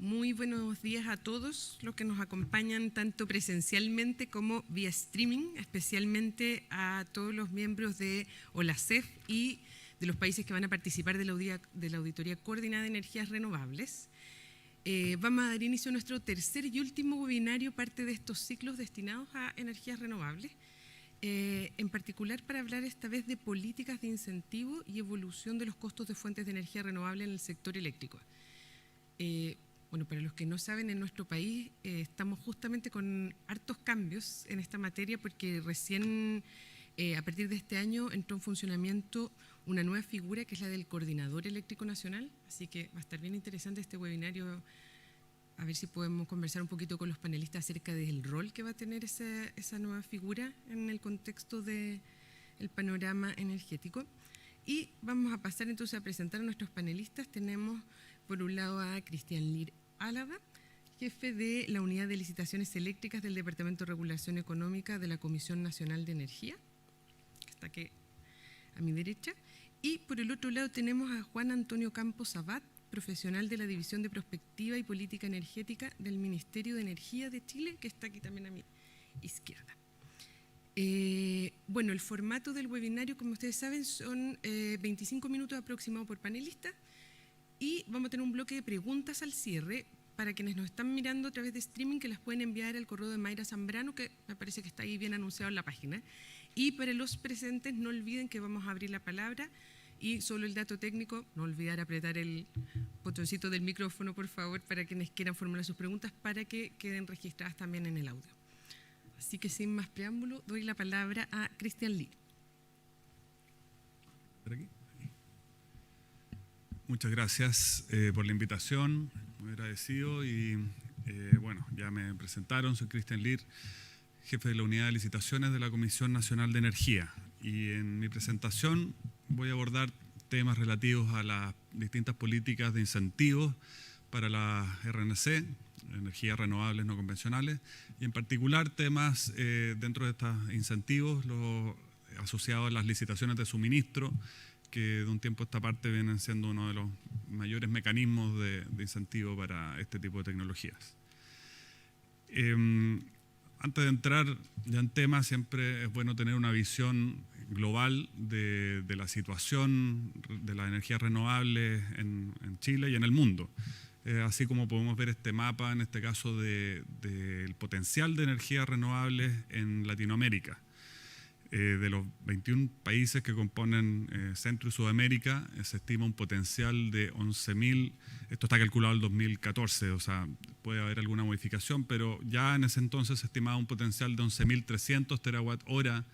Muy buenos días a todos los que nos acompañan tanto presencialmente como vía streaming, especialmente a todos los miembros de OLACEF y de los países que van a participar de la Auditoría Coordinada de Energías Renovables. Vamos a dar inicio a nuestro tercer y último webinario, parte de estos ciclos destinados a energías renovables, en particular para hablar esta vez de políticas de incentivo y evolución de los costos de fuentes de energía renovable en el sector eléctrico. Bueno, para los que no saben, en nuestro país estamos justamente con hartos cambios en esta materia porque recién a partir de este año entró en funcionamiento una nueva figura que es la del Coordinador Eléctrico Nacional, así que va a estar bien interesante este webinario, a ver si podemos conversar un poquito con los panelistas acerca del rol que va a tener esa nueva figura en el contexto del panorama energético. Y vamos a pasar entonces a presentar a nuestros panelistas. Tenemos por un lado a Cristian Lir Álava, jefe de la Unidad de Licitaciones Eléctricas del Departamento de Regulación Económica de la Comisión Nacional de Energía, que está aquí a mi derecha. Y por el otro lado tenemos a Juan Antonio Campos Abad, profesional de la División de Prospectiva y Política Energética del Ministerio de Energía de Chile, que está aquí también a mi izquierda. Bueno, el formato del webinario, como ustedes saben, son 25 minutos aproximados por panelista y vamos a tener un bloque de preguntas al cierre para quienes nos están mirando a través de streaming, que las pueden enviar al correo de Mayra Zambrano, que me parece que está ahí bien anunciado en la página. Y para los presentes, no olviden que vamos a abrir la palabra y solo el dato técnico, no olvidar apretar el botoncito del micrófono, por favor, para quienes quieran formular sus preguntas, para que queden registradas también en el audio. Así que sin más preámbulo, doy la palabra a Cristian Lir. Muchas gracias por la invitación, muy agradecido y bueno, ya me presentaron, soy Cristian Lir, jefe de la Unidad de Licitaciones de la Comisión Nacional de Energía, y en mi presentación voy a abordar temas relativos a las distintas políticas de incentivos para la RNC, energías renovables no convencionales, y en particular temas dentro de estos incentivos asociados a las licitaciones de suministro, que de un tiempo a esta parte vienen siendo uno de los mayores mecanismos de incentivo para este tipo de tecnologías. Antes de entrar ya en temas, siempre es bueno tener una visión global de la situación de las energías renovables en Chile y en el mundo. Así como podemos ver este mapa, en este caso, del potencial de energías renovables en Latinoamérica. De los 21 países que componen Centro y Sudamérica, se estima un potencial de 11.000, esto está calculado en 2014, o sea, puede haber alguna modificación, pero ya en ese entonces se estimaba un potencial de 11.300 terawatt-hora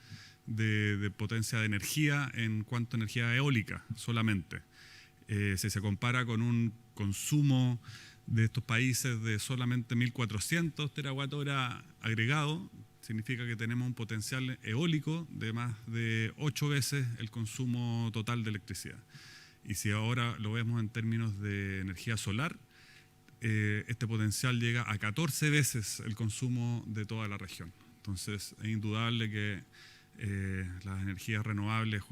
de potencia de energía en cuanto a energía eólica solamente. Si se compara con un consumo de estos países de solamente 1.400 terawatt-hora agregado, significa que tenemos un potencial eólico de más de 8 veces el consumo total de electricidad. Y si ahora lo vemos en términos de energía solar, este potencial llega a 14 veces el consumo de toda la región. Entonces es indudable que las energías renovables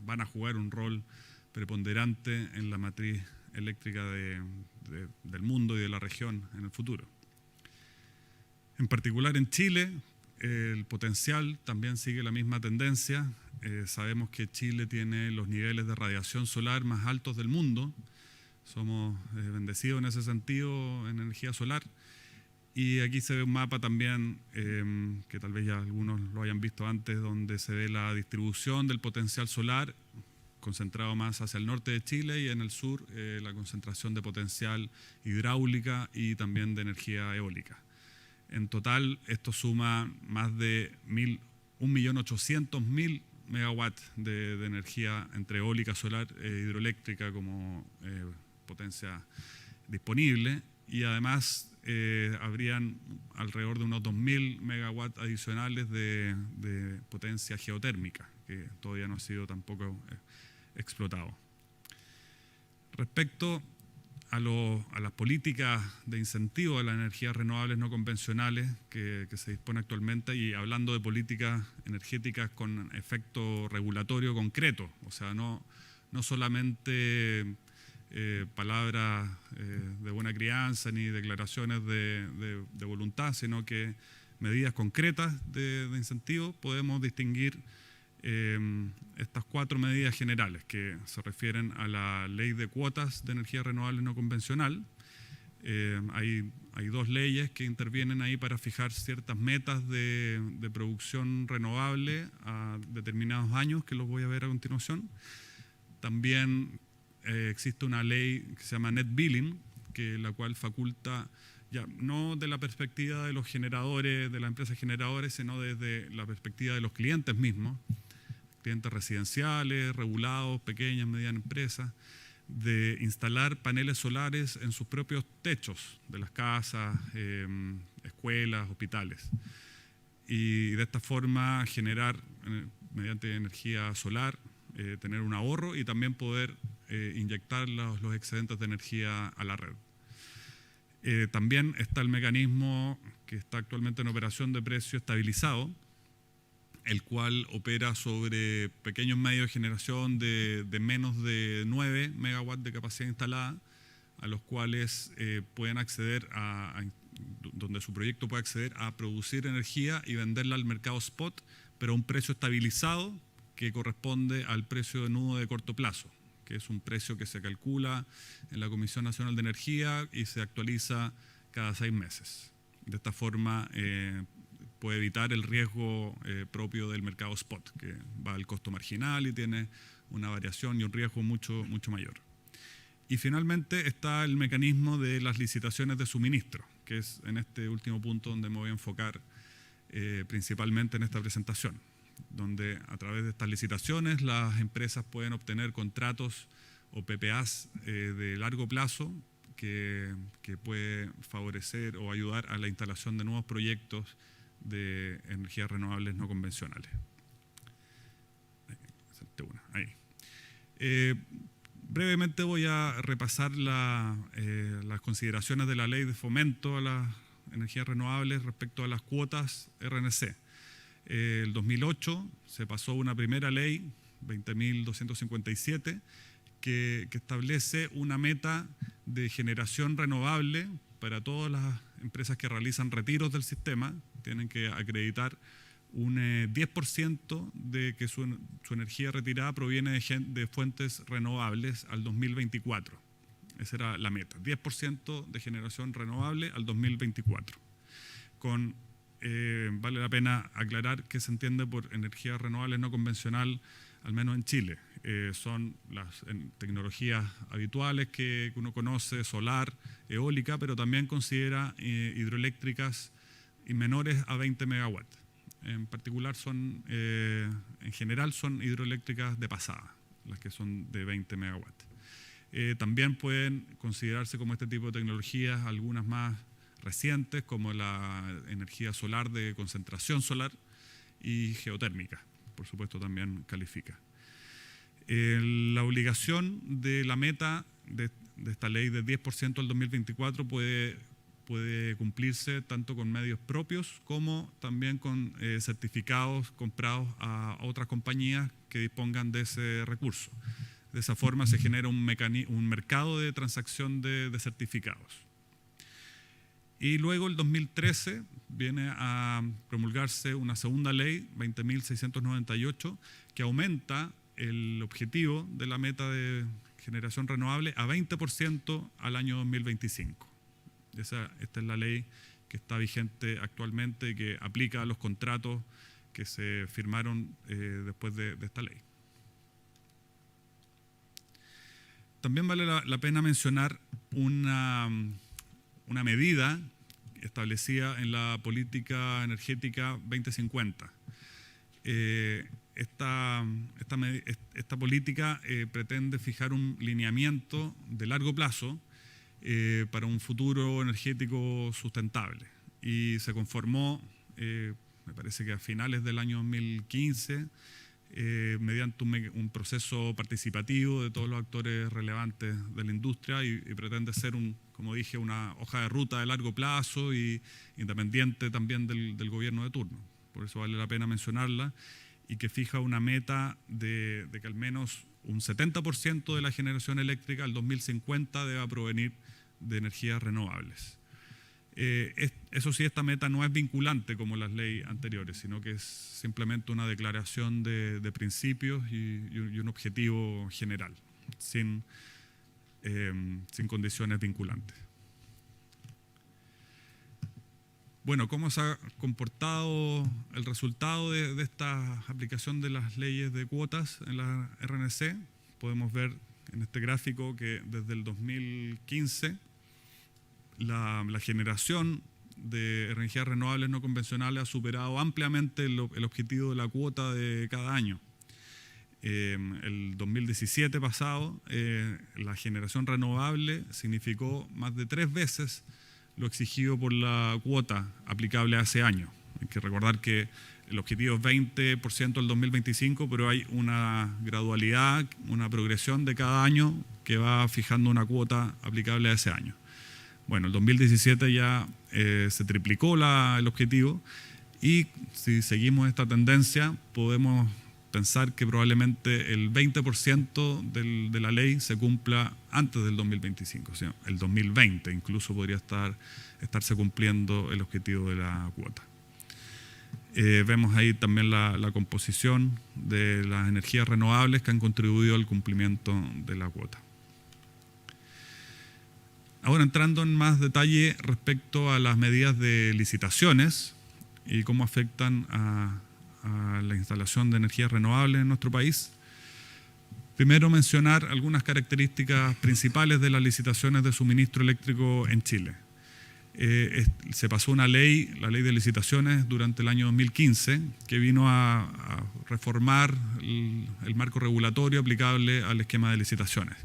van a jugar un rol preponderante en la matriz eléctrica del mundo y de la región en el futuro. En particular en Chile, el potencial también sigue la misma tendencia. Sabemos que Chile tiene los niveles de radiación solar más altos del mundo. Somos bendecidos en ese sentido en energía solar. Y aquí se ve un mapa también, que tal vez ya algunos lo hayan visto antes, donde se ve la distribución del potencial solar, concentrado más hacia el norte de Chile, y en el sur la concentración de potencial hidráulica y también de energía eólica. En total, esto suma más de 1.800.000 megawatts de energía entre eólica, solar e hidroeléctrica como potencia disponible, y además habrían alrededor de unos 2.000 megawatts adicionales de potencia geotérmica, que todavía no ha sido tampoco explotado. Respecto a las políticas de incentivo a las energías renovables no convencionales que se dispone actualmente, y hablando de políticas energéticas con efecto regulatorio concreto, o sea, no solamente palabras de buena crianza ni declaraciones de voluntad, sino que medidas concretas de incentivo, podemos distinguir estas 4 medidas generales que se refieren a la ley de cuotas de energía renovable no convencional. Hay 2 leyes que intervienen ahí para fijar ciertas metas de producción renovable a determinados años, que los voy a ver a continuación. También existe una ley que se llama Net Billing, la cual faculta, ya no de la perspectiva de los generadores, de las empresas generadoras, sino desde la perspectiva de los clientes mismos, clientes residenciales, regulados, pequeñas, medianas empresas, de instalar paneles solares en sus propios techos de las casas, escuelas, hospitales. Y de esta forma generar, mediante energía solar, tener un ahorro y también poder inyectar los excedentes de energía a la red. También está el mecanismo que está actualmente en operación de precio estabilizado, el cual opera sobre pequeños medios de generación de menos de 9 megawatts de capacidad instalada, a los cuales pueden acceder donde su proyecto puede acceder a producir energía y venderla al mercado spot, pero a un precio estabilizado que corresponde al precio de nudo de corto plazo, que es un precio que se calcula en la Comisión Nacional de Energía y se actualiza cada 6 meses. De esta forma puede evitar el riesgo propio del mercado spot, que va al costo marginal y tiene una variación y un riesgo mucho mayor. Y finalmente está el mecanismo de las licitaciones de suministro, que es en este último punto donde me voy a enfocar principalmente en esta presentación, donde a través de estas licitaciones las empresas pueden obtener contratos o PPAs de largo plazo que puede favorecer o ayudar a la instalación de nuevos proyectos de energías renovables no convencionales. Brevemente voy a repasar las consideraciones de la ley de fomento a las energías renovables respecto a las cuotas RNC. El 2008 se pasó una primera ley, 20.257, que establece una meta de generación renovable para todas las empresas que realizan retiros del sistema. Tienen que acreditar un 10% de que su energía retirada proviene de fuentes renovables al 2024. Esa era la meta, 10% de generación renovable al 2024. Vale la pena aclarar qué se entiende por energía renovable no convencional, al menos en Chile. Son las tecnologías habituales que uno conoce, solar, eólica, pero también considera hidroeléctricas y menores a 20 megawatts. En particular en general son hidroeléctricas de pasada, las que son de 20 megawatts. También pueden considerarse como este tipo de tecnologías algunas más recientes, como la energía solar de concentración solar y geotérmica, por supuesto también califica. La obligación de la meta de esta ley de 10% al 2024 puede cumplirse tanto con medios propios como también con certificados comprados a otras compañías que dispongan de ese recurso. De esa forma se genera un mercado de transacción de certificados. Y luego el 2013 viene a promulgarse una segunda ley, 20.698, que aumenta el objetivo de la meta de generación renovable a 20% al año 2025. Esta es la ley que está vigente actualmente y que aplica a los contratos que se firmaron después de esta ley. También vale la pena mencionar una medida establecida en la Política Energética 2050. Esta política pretende fijar un lineamiento de largo plazo para un futuro energético sustentable y se conformó, me parece que a finales del año 2015, mediante un proceso participativo de todos los actores relevantes de la industria y pretende ser, como dije, una hoja de ruta de largo plazo y independiente también del gobierno de turno. Por eso vale la pena mencionarla y que fija una meta de que al menos un 70% de la generación eléctrica al 2050 deba provenir de energías renovables. Eso sí, esta meta no es vinculante como las leyes anteriores, sino que es simplemente una declaración de principios y un objetivo general, sin condiciones vinculantes. Bueno, ¿cómo se ha comportado el resultado de esta aplicación de las leyes de cuotas en la RNC? Podemos ver en este gráfico que desde el 2015 la generación de energías renovables no convencionales ha superado ampliamente el objetivo de la cuota de cada año. El 2017 pasado, la generación renovable significó más de 3 veces lo exigido por la cuota aplicable a ese año. Hay que recordar que el objetivo es 20% al 2025, pero hay una gradualidad, una progresión de cada año que va fijando una cuota aplicable a ese año. Bueno, el 2017 ya se triplicó el objetivo y si seguimos esta tendencia podemos pensar que probablemente el 20% de la ley se cumpla antes del 2025, o sea, el 2020 incluso podría estarse cumpliendo el objetivo de la cuota. Vemos ahí también la composición de las energías renovables que han contribuido al cumplimiento de la cuota. Ahora entrando en más detalle respecto a las medidas de licitaciones y cómo afectan a la instalación de energías renovables en nuestro país. Primero mencionar algunas características principales de las licitaciones de suministro eléctrico en Chile. Se pasó una ley, la ley de licitaciones, durante el año 2015, que vino a reformar el marco regulatorio aplicable al esquema de licitaciones.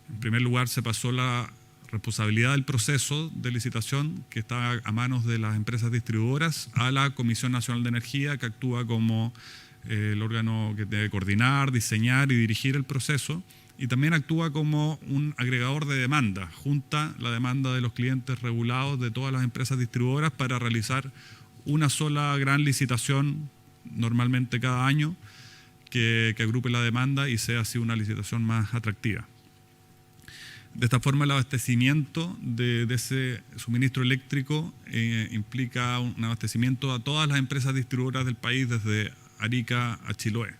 En primer lugar, se pasó la responsabilidad del proceso de licitación, que está a manos de las empresas distribuidoras, a la Comisión Nacional de Energía, que actúa como el órgano que debe coordinar, diseñar y dirigir el proceso, y también actúa como un agregador de demanda, junta la demanda de los clientes regulados de todas las empresas distribuidoras para realizar una sola gran licitación, normalmente cada año, que agrupe la demanda y sea así una licitación más atractiva. De esta forma, el abastecimiento de ese suministro eléctrico implica un abastecimiento a todas las empresas distribuidoras del país, desde Arica a Chiloé,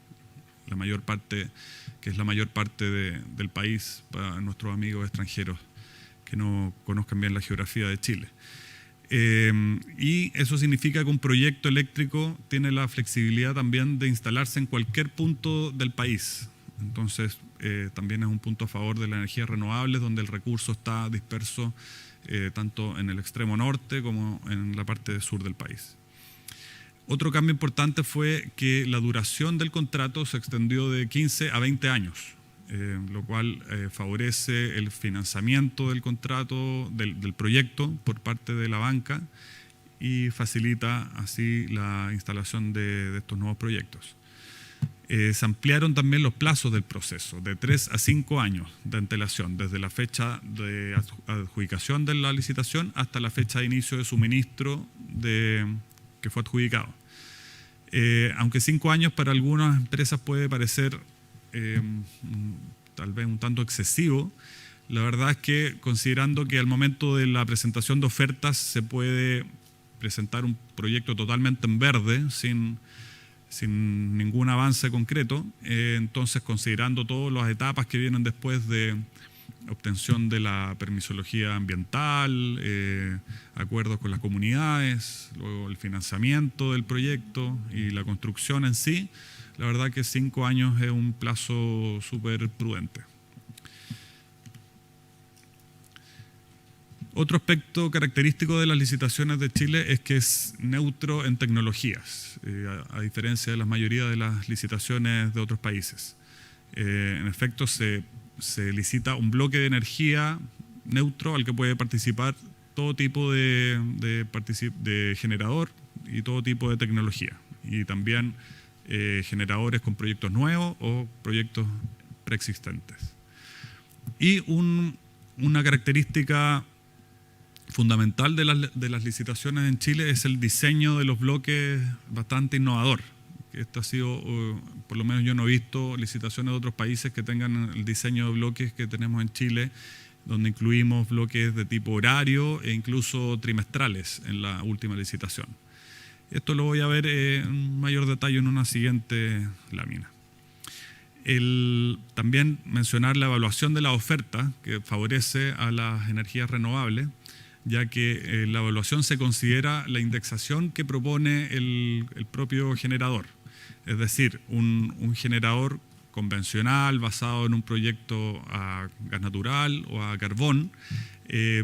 que es la mayor parte del país para nuestros amigos extranjeros que no conozcan bien la geografía de Chile. Y eso significa que un proyecto eléctrico tiene la flexibilidad también de instalarse en cualquier punto del país. Entonces, también es un punto a favor de las energías renovables, donde el recurso está disperso tanto en el extremo norte como en la parte sur del país. Otro cambio importante fue que la duración del contrato se extendió de 15 a 20 años, lo cual favorece el financiamiento del contrato, del proyecto por parte de la banca y facilita así la instalación de estos nuevos proyectos. Se ampliaron también los plazos del proceso, de 3 a 5 años de antelación, desde la fecha de adjudicación de la licitación hasta la fecha de inicio de suministro que fue adjudicado. Aunque 5 años para algunas empresas puede parecer tal vez un tanto excesivo, la verdad es que considerando que al momento de la presentación de ofertas se puede presentar un proyecto totalmente en verde, sin ningún avance concreto, entonces considerando todas las etapas que vienen después de obtención de la permisología ambiental, acuerdos con las comunidades, luego el financiamiento del proyecto y la construcción en sí, la verdad que 5 años es un plazo súper prudente. Otro aspecto característico de las licitaciones de Chile es que es neutro en tecnologías, a diferencia de la mayoría de las licitaciones de otros países. En efecto, se licita un bloque de energía neutro al que puede participar todo tipo de generador y todo tipo de tecnología. Y también generadores con proyectos nuevos o proyectos preexistentes. Y una característica fundamental de las licitaciones en Chile es el diseño de los bloques bastante innovador, que esto ha sido, por lo menos yo no he visto licitaciones de otros países que tengan el diseño de bloques que tenemos en Chile, donde incluimos bloques de tipo horario e incluso trimestrales en la última licitación. Esto lo voy a ver en mayor detalle en una siguiente lámina. También mencionar la evaluación de la oferta que favorece a las energías renovables, ya que la evaluación se considera la indexación que propone el propio generador. Es decir, un generador convencional basado en un proyecto a gas natural o a carbón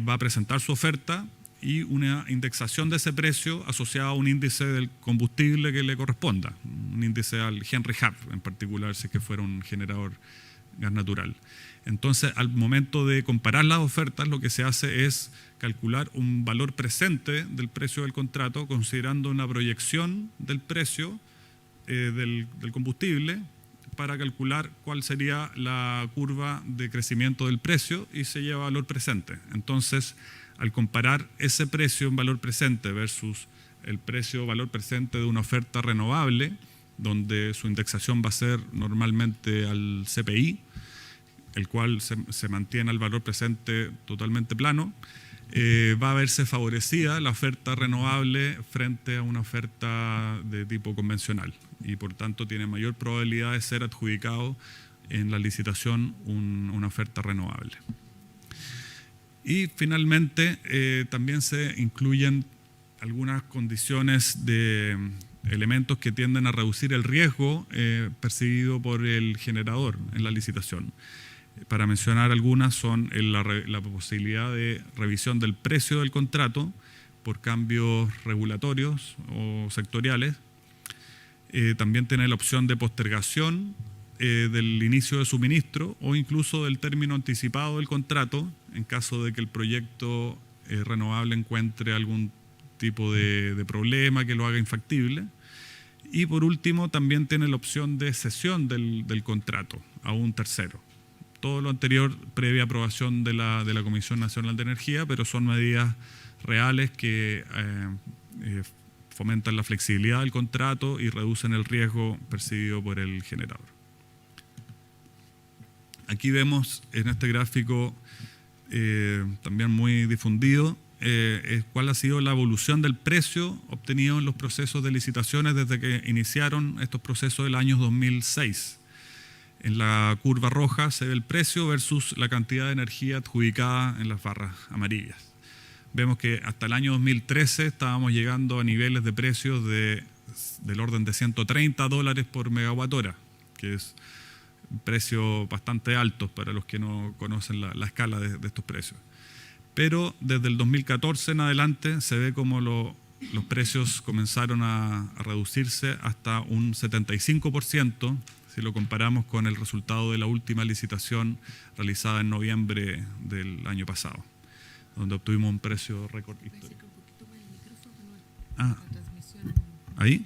va a presentar su oferta y una indexación de ese precio asociado a un índice del combustible que le corresponda, un índice al Henry Hub en particular, si es que fuera un generador gas natural. Entonces, al momento de comparar las ofertas, lo que se hace es calcular un valor presente del precio del contrato, considerando una proyección del precio del combustible para calcular cuál sería la curva de crecimiento del precio y se lleva valor presente. Entonces, al comparar ese precio en valor presente versus el precio valor presente de una oferta renovable, donde su indexación va a ser normalmente al CPI, el cual se mantiene al valor presente totalmente plano, va a verse favorecida la oferta renovable frente a una oferta de tipo convencional y por tanto tiene mayor probabilidad de ser adjudicado en la licitación una oferta renovable. Y finalmente también se incluyen algunas condiciones de elementos que tienden a reducir el riesgo percibido por el generador en la licitación. Para mencionar algunas son la posibilidad de revisión del precio del contrato por cambios regulatorios o sectoriales. También tiene la opción de postergación del inicio de suministro o incluso del término anticipado del contrato en caso de que el proyecto renovable encuentre algún tipo de problema que lo haga infactible. Y por último también tiene la opción de cesión del contrato a un tercero. Todo lo anterior previa aprobación de la Comisión Nacional de Energía, pero son medidas reales que fomentan la flexibilidad del contrato y reducen el riesgo percibido por el generador. Aquí vemos en este gráfico también muy difundido cuál ha sido la evolución del precio obtenido en los procesos de licitaciones desde que iniciaron estos procesos del año 2006. En la curva roja se ve el precio versus la cantidad de energía adjudicada en las barras amarillas. Vemos que hasta el año 2013 estábamos llegando a niveles de precios del orden de $130 por megawatt hora, que es un precio bastante alto para los que no conocen la escala de estos precios. Pero desde el 2014 en adelante se ve como los precios comenzaron a reducirse hasta un 75%, si lo comparamos con el resultado de la última licitación realizada en noviembre del año pasado, donde obtuvimos un precio récord histórico. ¿Ahí?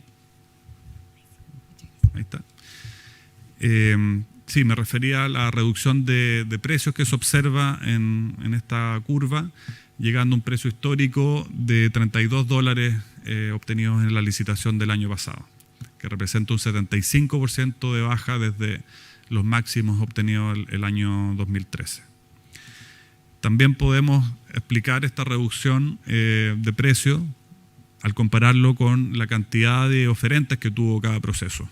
Ahí está. Sí, me refería a la reducción de precios que se observa en esta curva, llegando a un precio histórico de $32 obtenidos en la licitación del año pasado, que representa un 75% de baja desde los máximos obtenidos el año 2013. También podemos explicar esta reducción de precio al compararlo con la cantidad de oferentes que tuvo cada proceso,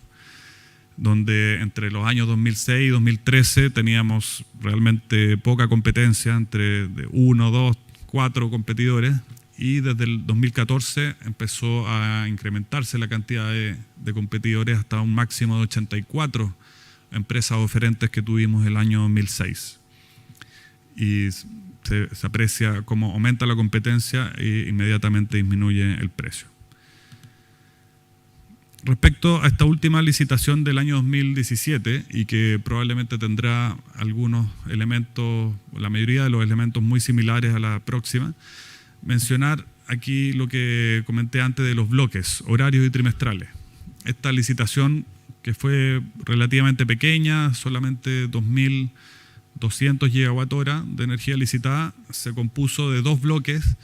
donde entre los años 2006 y 2013 teníamos realmente poca competencia, entre 1, 2, 4 competidores, y desde el 2014 empezó a incrementarse la cantidad de competidores hasta un máximo de 84 empresas oferentes que tuvimos el año 2006. Y se aprecia cómo aumenta la competencia e inmediatamente disminuye el precio. Respecto a esta última licitación del año 2017 y que probablemente tendrá algunos elementos, la mayoría de los elementos muy similares a la próxima, mencionar aquí lo que comenté antes de los bloques horarios y trimestrales. Esta licitación, que fue relativamente pequeña, solamente 2.200 gigawatt-hora de energía licitada, se compuso de 2 bloques,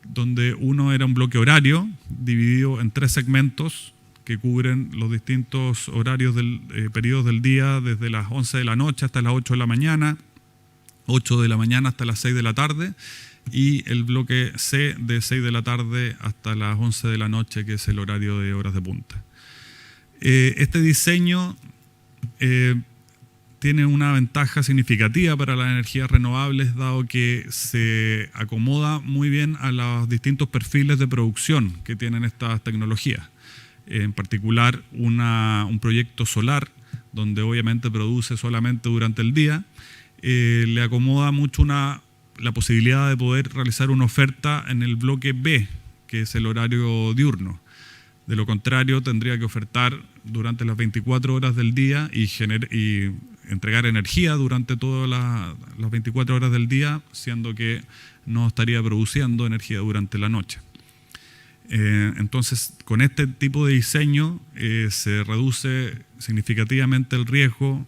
donde uno era un bloque horario dividido en 3 segmentos que cubren los distintos horarios periodos del día, desde las 11 de la noche hasta las 8 de la mañana, 8 de la mañana hasta las 6 de la tarde, y el bloque C de 6 de la tarde hasta las 11 de la noche, que es el horario de horas de punta. Este diseño tiene una ventaja significativa para las energías renovables, dado que se acomoda muy bien a los distintos perfiles de producción que tienen estas tecnologías. En particular, un proyecto solar, donde obviamente produce solamente durante el día, le acomoda mucho la posibilidad de poder realizar una oferta en el bloque B, que es el horario diurno. De lo contrario, tendría que ofertar durante las 24 horas del día y entregar energía durante todas las 24 horas del día, siendo que no estaría produciendo energía durante la noche. Entonces, con este tipo de diseño se reduce significativamente el riesgo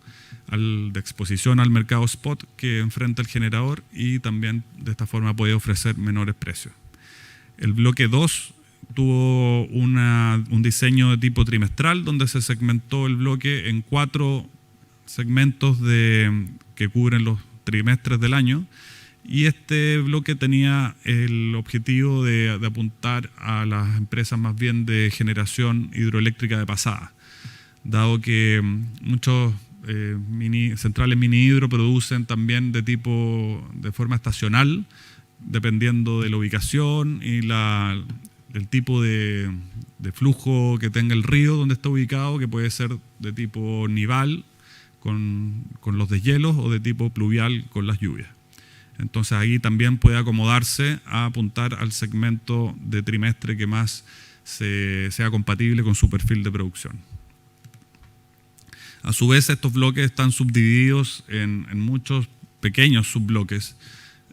de exposición al mercado spot que enfrenta el generador, y también de esta forma puede ofrecer menores precios. El bloque 2 tuvo un diseño de tipo trimestral, donde se segmentó el bloque en 4 segmentos que cubren los trimestres del año, y este bloque tenía el objetivo de apuntar a las empresas más bien de generación hidroeléctrica de pasada, dado que muchos centrales mini hidro producen también de forma estacional, dependiendo de la ubicación y el tipo de flujo que tenga el río donde está ubicado, que puede ser de tipo nival con los deshielos o de tipo pluvial con las lluvias. Entonces ahí también puede acomodarse a apuntar al segmento de trimestre que más sea compatible con su perfil de producción. A su vez, estos bloques están subdivididos en muchos pequeños subbloques.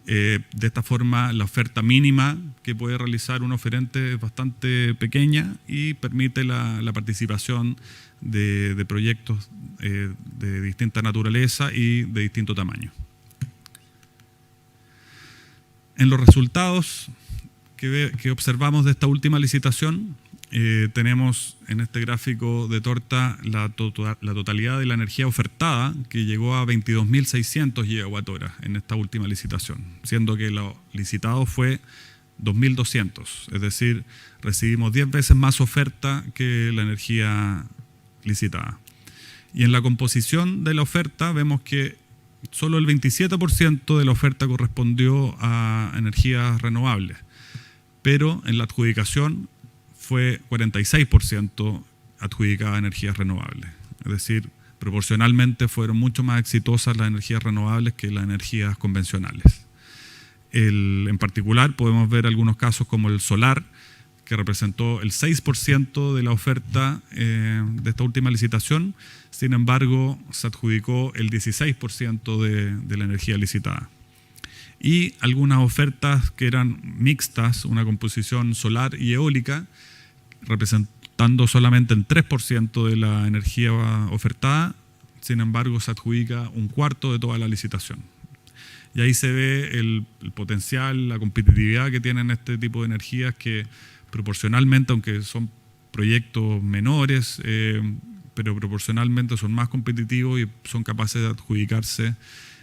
De esta forma, la oferta mínima que puede realizar un oferente es bastante pequeña y permite la participación de proyectos de distinta naturaleza y de distinto tamaño. En los resultados que observamos de esta última licitación, tenemos en este gráfico de torta la totalidad de la energía ofertada, que llegó a 22.600 gigawatts en esta última licitación, siendo que lo licitado fue 2.200, es decir, recibimos 10 veces más oferta que la energía licitada. Y en la composición de la oferta vemos que solo el 27% de la oferta correspondió a energías renovables, pero en la adjudicación fue 46% adjudicada a energías renovables. Es decir, proporcionalmente fueron mucho más exitosas las energías renovables que las energías convencionales. En particular, podemos ver algunos casos como el solar, que representó el 6% de la oferta de esta última licitación. Sin embargo, se adjudicó el 16% de la energía licitada. Y algunas ofertas que eran mixtas, una composición solar y eólica, representando solamente el 3% de la energía ofertada. Sin embargo, se adjudica un cuarto de toda la licitación. Y ahí se ve el potencial, la competitividad que tienen este tipo de energías, que proporcionalmente, aunque son proyectos menores, pero proporcionalmente son más competitivos y son capaces de adjudicarse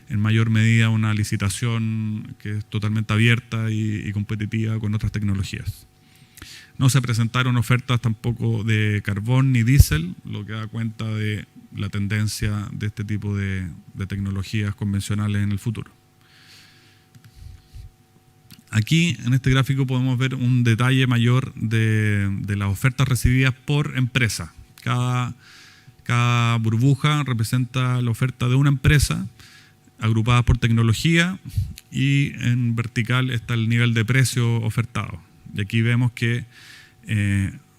en mayor medida una licitación que es totalmente abierta y competitiva con otras tecnologías. No se presentaron ofertas tampoco de carbón ni diésel, lo que da cuenta de la tendencia de este tipo de tecnologías convencionales en el futuro. Aquí, en este gráfico, podemos ver un detalle mayor de las ofertas recibidas por empresa. Cada burbuja representa la oferta de una empresa, agrupada por tecnología, y en vertical está el nivel de precio ofertado. Y aquí vemos que,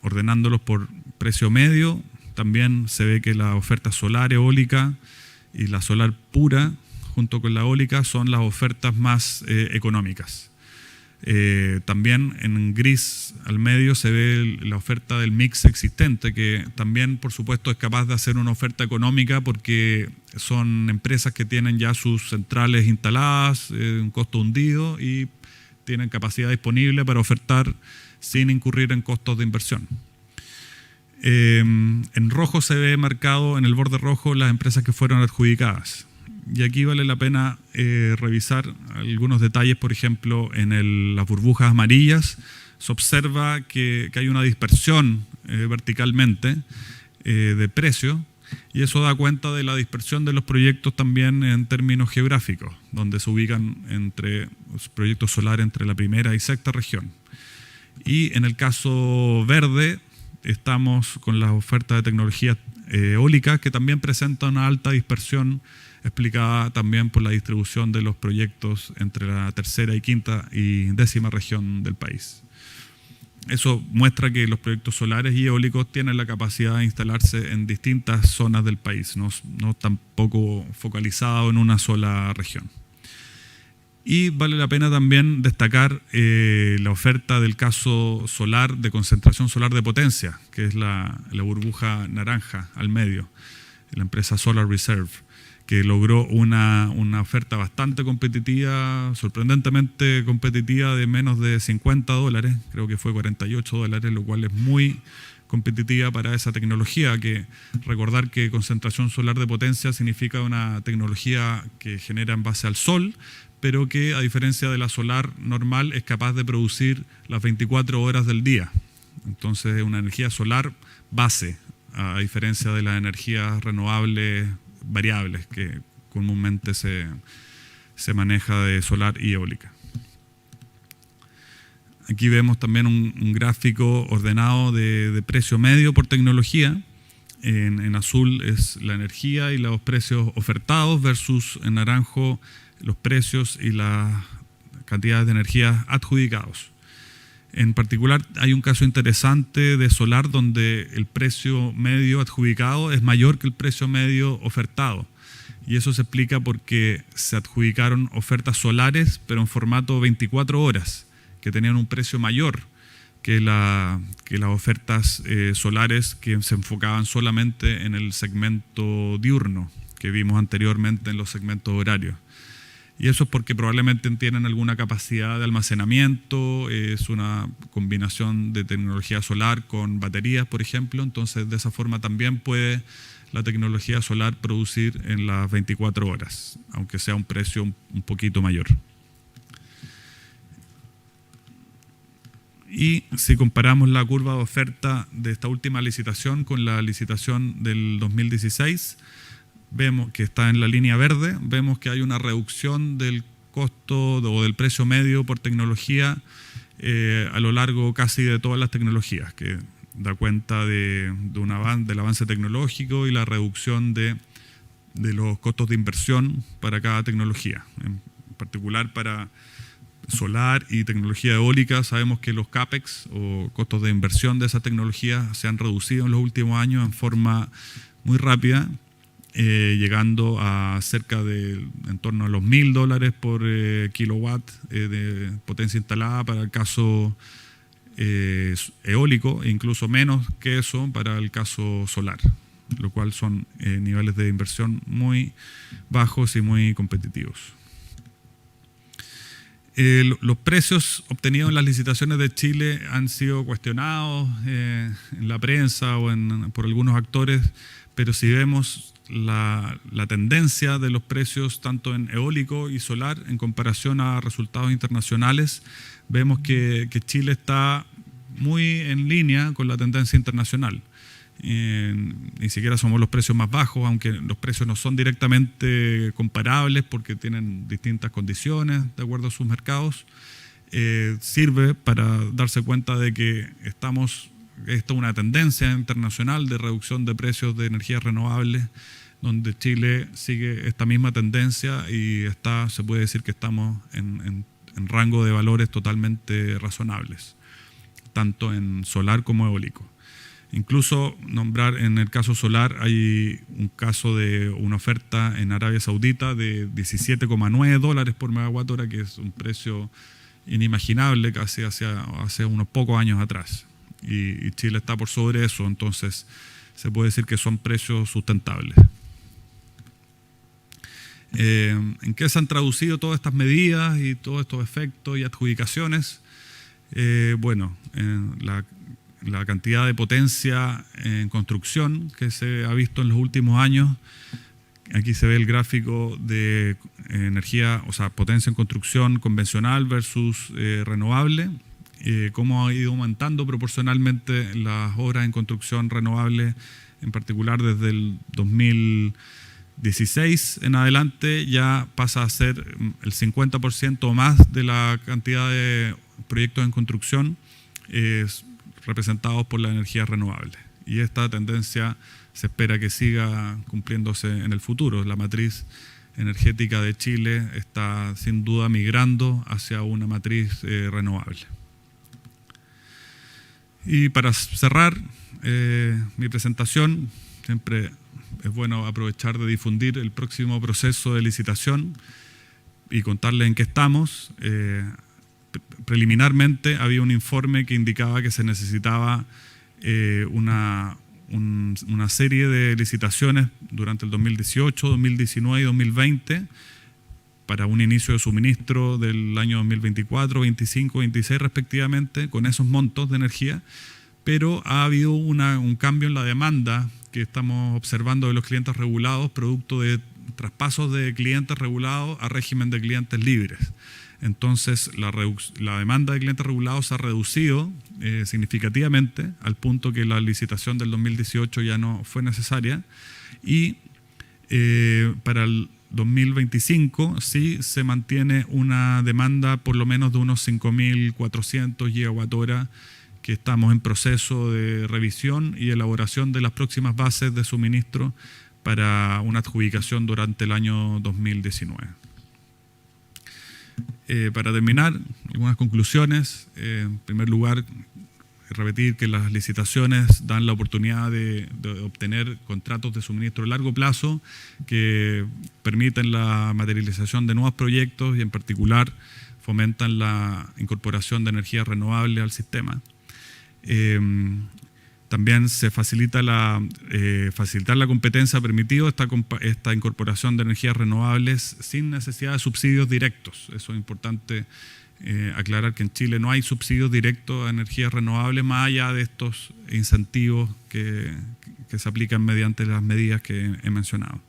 ordenándolos por precio medio, también se ve que la oferta solar eólica y la solar pura, junto con la eólica, son las ofertas más económicas. También en gris al medio se ve la oferta del mix existente, que también, por supuesto, es capaz de hacer una oferta económica porque son empresas que tienen ya sus centrales instaladas, un costo hundido, y tienen capacidad disponible para ofertar sin incurrir en costos de inversión. En rojo se ve marcado en el borde rojo las empresas que fueron adjudicadas. Y aquí vale la pena revisar algunos detalles, por ejemplo, en las burbujas amarillas se observa que hay una dispersión verticalmente de precio, y eso da cuenta de la dispersión de los proyectos también en términos geográficos, donde se ubican entre los proyectos solares entre la primera y sexta región. Y en el caso verde estamos con las ofertas de tecnología eólica, que también presentan una alta dispersión, explicada también por la distribución de los proyectos entre la tercera y quinta y décima región del país. Eso muestra que los proyectos solares y eólicos tienen la capacidad de instalarse en distintas zonas del país, no tampoco focalizado en una sola región. Y vale la pena también destacar la oferta del caso solar de concentración solar de potencia, que es la burbuja naranja al medio, la empresa Solar Reserve, que logró una oferta bastante competitiva, sorprendentemente competitiva, de menos de $50, creo que fue $48, lo cual es muy competitiva para esa tecnología, que recordar que concentración solar de potencia significa una tecnología que genera en base al sol, pero que a diferencia de la solar normal es capaz de producir las 24 horas del día. Entonces es una energía solar base, a diferencia de las energías renovables variables que comúnmente se maneja de solar y eólica. Aquí vemos también un gráfico ordenado de precio medio por tecnología. En azul es la energía y los precios ofertados versus en naranjo los precios y las cantidades de energía adjudicados. En particular hay un caso interesante de solar donde el precio medio adjudicado es mayor que el precio medio ofertado. Y eso se explica porque se adjudicaron ofertas solares, pero en formato 24 horas, que tenían un precio mayor que las ofertas solares que se enfocaban solamente en el segmento diurno, que vimos anteriormente en los segmentos horarios. Y eso es porque probablemente tienen alguna capacidad de almacenamiento, es una combinación de tecnología solar con baterías, por ejemplo. Entonces, de esa forma también puede la tecnología solar producir en las 24 horas, aunque sea un precio un poquito mayor. Y si comparamos la curva de oferta de esta última licitación con la licitación del 2016, vemos que está en la línea verde, vemos que hay una reducción del costo o del precio medio por tecnología a lo largo casi de todas las tecnologías, que da cuenta del avance tecnológico y la reducción de los costos de inversión para cada tecnología. En particular para solar y tecnología eólica sabemos que los CAPEX o costos de inversión de esa tecnología se han reducido en los últimos años en forma muy rápida, llegando a cerca de en torno a los $1.000 por kilowatt de potencia instalada para el caso eólico, e incluso menos que eso para el caso solar, lo cual son niveles de inversión muy bajos y muy competitivos. Los precios obtenidos en las licitaciones de Chile han sido cuestionados en la prensa o por algunos actores, pero si vemos la tendencia de los precios tanto en eólico y solar en comparación a resultados internacionales, vemos que Chile está muy en línea con la tendencia internacional. Ni siquiera somos los precios más bajos, aunque los precios no son directamente comparables porque tienen distintas condiciones de acuerdo a sus mercados. Sirve para darse cuenta de que esto es una tendencia internacional de reducción de precios de energías renovables, donde Chile sigue esta misma tendencia y se puede decir que estamos en rango de valores totalmente razonables, tanto en solar como eólico. Incluso nombrar en el caso solar hay un caso de una oferta en Arabia Saudita de $17,9 por megawatt hora, que es un precio inimaginable casi hace unos pocos años atrás. Y Chile está por sobre eso, entonces se puede decir que son precios sustentables. ¿En qué se han traducido todas estas medidas y todos estos efectos y adjudicaciones? la cantidad de potencia en construcción que se ha visto en los últimos años. Aquí se ve el gráfico de energía, o sea, potencia en construcción convencional versus renovable, cómo ha ido aumentando proporcionalmente las obras en construcción renovable, en particular desde el 2016 en adelante ya pasa a ser el 50% o más de la cantidad de proyectos en construcción representados por la energía renovable. Y esta tendencia se espera que siga cumpliéndose en el futuro. La matriz energética de Chile está sin duda migrando hacia una matriz renovable. Y para cerrar mi presentación, siempre es bueno aprovechar de difundir el próximo proceso de licitación y contarles en qué estamos. Preliminarmente había un informe que indicaba que se necesitaba una serie de licitaciones durante el 2018, 2019 y 2020 para un inicio de suministro del año 2024, 25, 26 respectivamente, con esos montos de energía, pero ha habido un cambio en la demanda que estamos observando de los clientes regulados, producto de traspasos de clientes regulados a régimen de clientes libres. Entonces, la demanda de clientes regulados se ha reducido significativamente al punto que la licitación del 2018 ya no fue necesaria y para el 2025 sí se mantiene una demanda por lo menos de unos 5.400 gigawatts que estamos en proceso de revisión y elaboración de las próximas bases de suministro para una adjudicación durante el año 2019. Para terminar, algunas conclusiones. En primer lugar, repetir que las licitaciones dan la oportunidad de obtener contratos de suministro a largo plazo que permiten la materialización de nuevos proyectos y en particular fomentan la incorporación de energías renovables al sistema. También se facilitar la competencia ha permitido esta incorporación de energías renovables sin necesidad de subsidios directos. Eso es importante aclarar que en Chile no hay subsidios directos a energías renovables más allá de estos incentivos que se aplican mediante las medidas que he mencionado.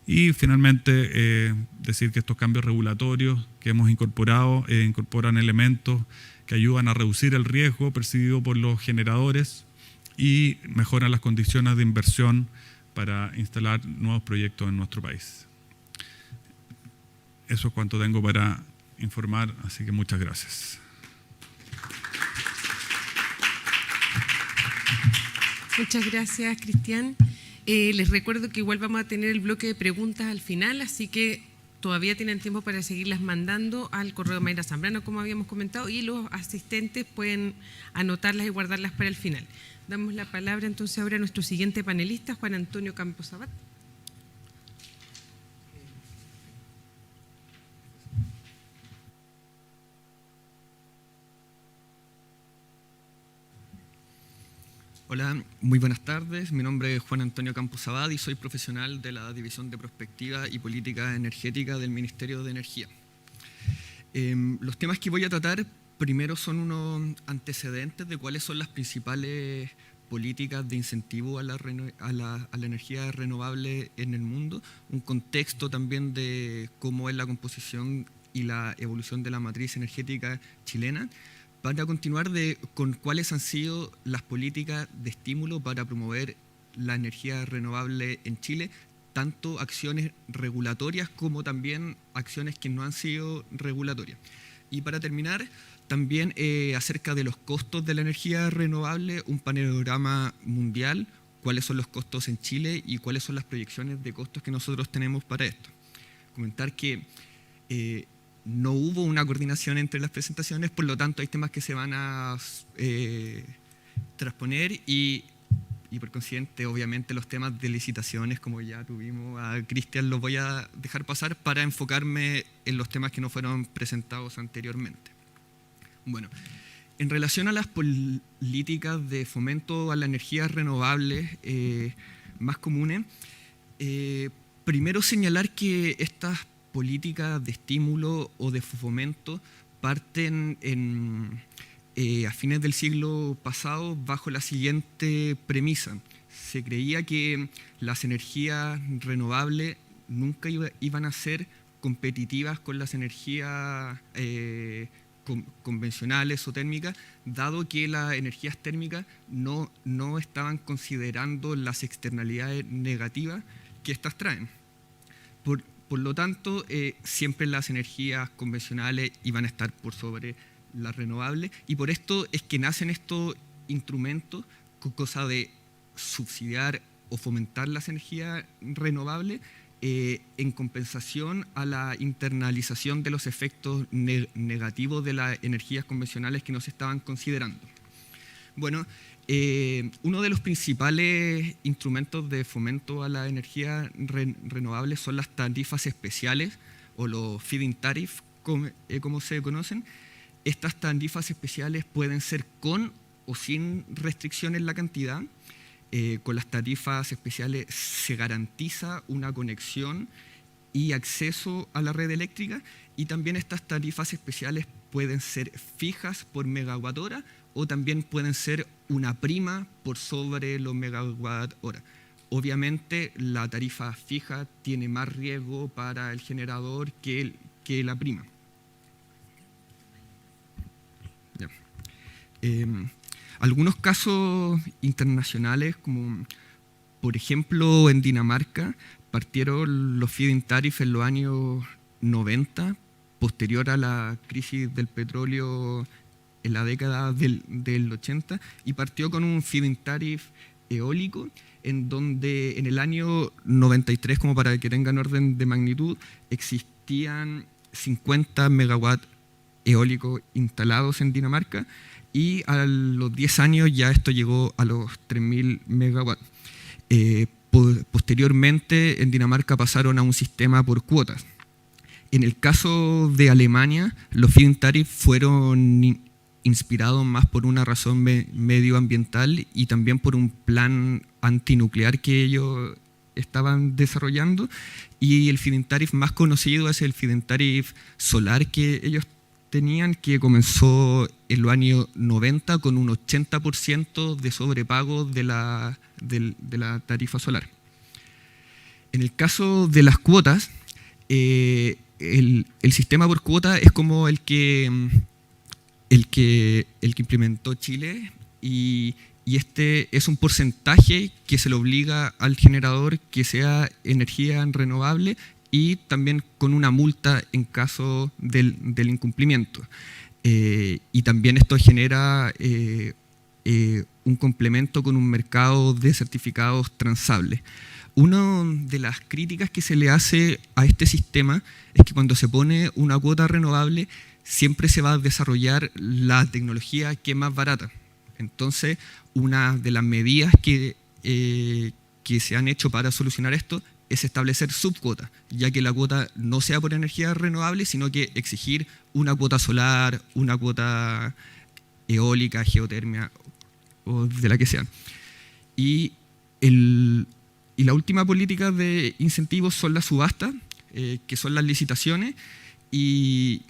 Y finalmente decir que estos cambios regulatorios que hemos incorporado incorporan elementos que ayudan a reducir el riesgo percibido por los generadores y mejoran las condiciones de inversión para instalar nuevos proyectos en nuestro país. Eso es cuanto tengo para informar, así que muchas gracias. Muchas gracias, Cristian. Les recuerdo que igual vamos a tener el bloque de preguntas al final, así que todavía tienen tiempo para seguirlas mandando al correo de Mayra Zambrano, como habíamos comentado, y los asistentes pueden anotarlas y guardarlas para el final. Damos la palabra entonces ahora a nuestro siguiente panelista, Juan Antonio Campos Abad. Hola, muy buenas tardes. Mi nombre es Juan Antonio Campos Abad y soy profesional de la División de Prospectiva y Política Energética del Ministerio de Energía. Los temas que voy a tratar primero son unos antecedentes de cuáles son las principales políticas de incentivo a la energía renovable en el mundo, un contexto también de cómo es la composición y la evolución de la matriz energética chilena, para continuar con cuáles han sido las políticas de estímulo para promover la energía renovable en Chile, tanto acciones regulatorias como también acciones que no han sido regulatorias. Y para terminar, también acerca de los costos de la energía renovable, un panorama mundial, cuáles son los costos en Chile y cuáles son las proyecciones de costos que nosotros tenemos para esto. Comentar que no hubo una coordinación entre las presentaciones, por lo tanto hay temas que se van a transponer y por consiguiente, obviamente, los temas de licitaciones, como ya tuvimos a Cristian, los voy a dejar pasar para enfocarme en los temas que no fueron presentados anteriormente. Bueno, en relación a las políticas de fomento a las energías renovables más comunes, primero señalar que estas políticas de estímulo o de fomento parten a fines del siglo pasado bajo la siguiente premisa. Se creía que las energías renovables nunca iban a ser competitivas con las energías convencionales o térmicas, dado que las energías térmicas no estaban considerando las externalidades negativas que éstas traen. Por lo tanto, siempre las energías convencionales iban a estar por sobre las renovables, y por esto es que nacen estos instrumentos, cosa de subsidiar o fomentar las energías renovables en compensación a la internalización de los efectos negativos de las energías convencionales que no se estaban considerando. Bueno, uno de los principales instrumentos de fomento a la energía renovable son las tarifas especiales o los feed-in tariff, como se conocen. Estas tarifas especiales pueden ser con o sin restricción en la cantidad. Con las tarifas especiales se garantiza una conexión y acceso a la red eléctrica, y también estas tarifas especiales pueden ser fijas por megawatt hora o también pueden ser una prima por sobre los megawatt hora. Obviamente la tarifa fija tiene más riesgo para el generador que la prima. Ya. Algunos casos internacionales, como por ejemplo en Dinamarca, partieron los feed-in tariff en los años 90, posterior a la crisis del petróleo en la década del 80, y partió con un feed-in tariff eólico, en donde en el año 93, como para que tengan orden de magnitud, existían 50 megawatts eólicos instalados en Dinamarca, y a los 10 años ya esto llegó a los 3.000 megawatts. Posteriormente en Dinamarca pasaron a un sistema por cuotas. En el caso de Alemania, los feed-in tariff fueron inspirados más por una razón medioambiental y también por un plan antinuclear que ellos estaban desarrollando, y el feed-in tariff más conocido es el feed-in tariff solar que ellos tenían, que comenzó en los años 90 con un 80% de sobrepago de la tarifa solar. En el caso de las cuotas, el sistema por cuota es como el que implementó Chile, y este es un porcentaje que se le obliga al generador que sea energía renovable, y también con una multa en caso del incumplimiento. Y también esto genera un complemento con un mercado de certificados transables. Una de las críticas que se le hace a este sistema es que cuando se pone una cuota renovable, siempre se va a desarrollar la tecnología que es más barata. Entonces, una de las medidas que se han hecho para solucionar esto es establecer subcuotas, ya que la cuota no sea por energía renovable, sino que exigir una cuota solar, una cuota eólica, geotermia o de la que sea. Y la última política de incentivos son las subastas, que son las licitaciones, y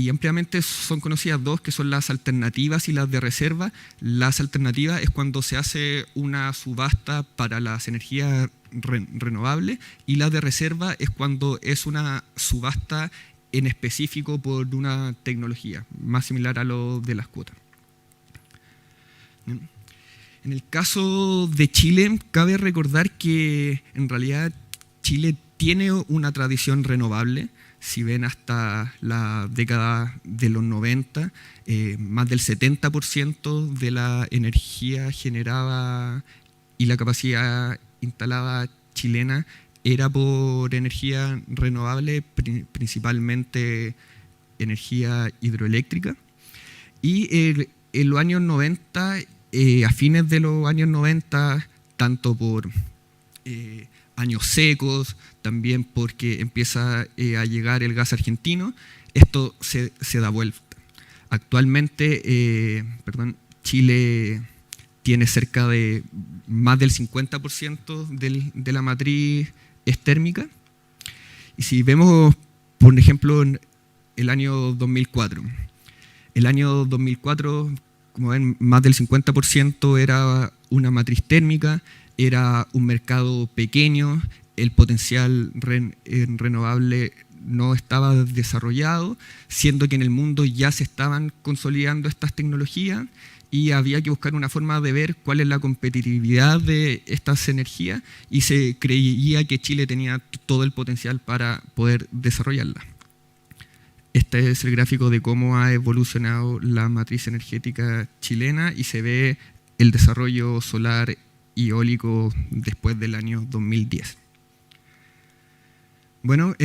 ampliamente son conocidas dos, que son las alternativas y las de reserva. Las alternativas es cuando se hace una subasta para las energías renovables, y la de reserva es cuando es una subasta en específico por una tecnología, más similar a lo de las cuotas. En el caso de Chile, cabe recordar que en realidad Chile tiene una tradición renovable. Si ven hasta la década de los 90, más del 70% de la energía generada y la capacidad instalada chilena era por energía renovable, principalmente energía hidroeléctrica. Y en los años 90, a fines de los años 90, tanto por años secos, también porque empieza a llegar el gas argentino, esto se da vuelta. Actualmente, Chile tiene cerca de más del 50% de la matriz es térmica. Y si vemos, por ejemplo, en el año 2004, El año 2004, como ven, más del 50% era una matriz térmica, era un mercado pequeño, el potencial renovable no estaba desarrollado, siendo que en el mundo ya se estaban consolidando estas tecnologías y había que buscar una forma de ver cuál es la competitividad de estas energías y se creía que Chile tenía todo el potencial para poder desarrollarla. Este es el gráfico de cómo ha evolucionado la matriz energética chilena y se ve el desarrollo solar y eólico después del año 2010. Bueno,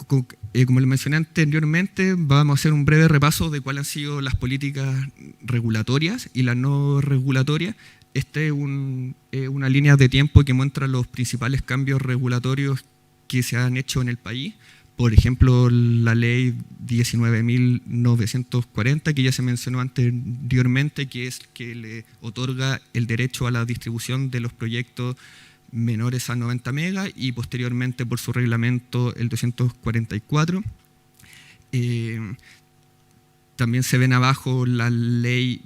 como les mencioné anteriormente, vamos a hacer un breve repaso de cuáles han sido las políticas regulatorias y las no regulatorias. Esta es una línea de tiempo que muestra los principales cambios regulatorios que se han hecho en el país. Por ejemplo, la ley 19.940, que ya se mencionó anteriormente, que es que le otorga el derecho a la distribución de los proyectos menores a 90 megas, y posteriormente por su reglamento el 244. También se ven abajo la ley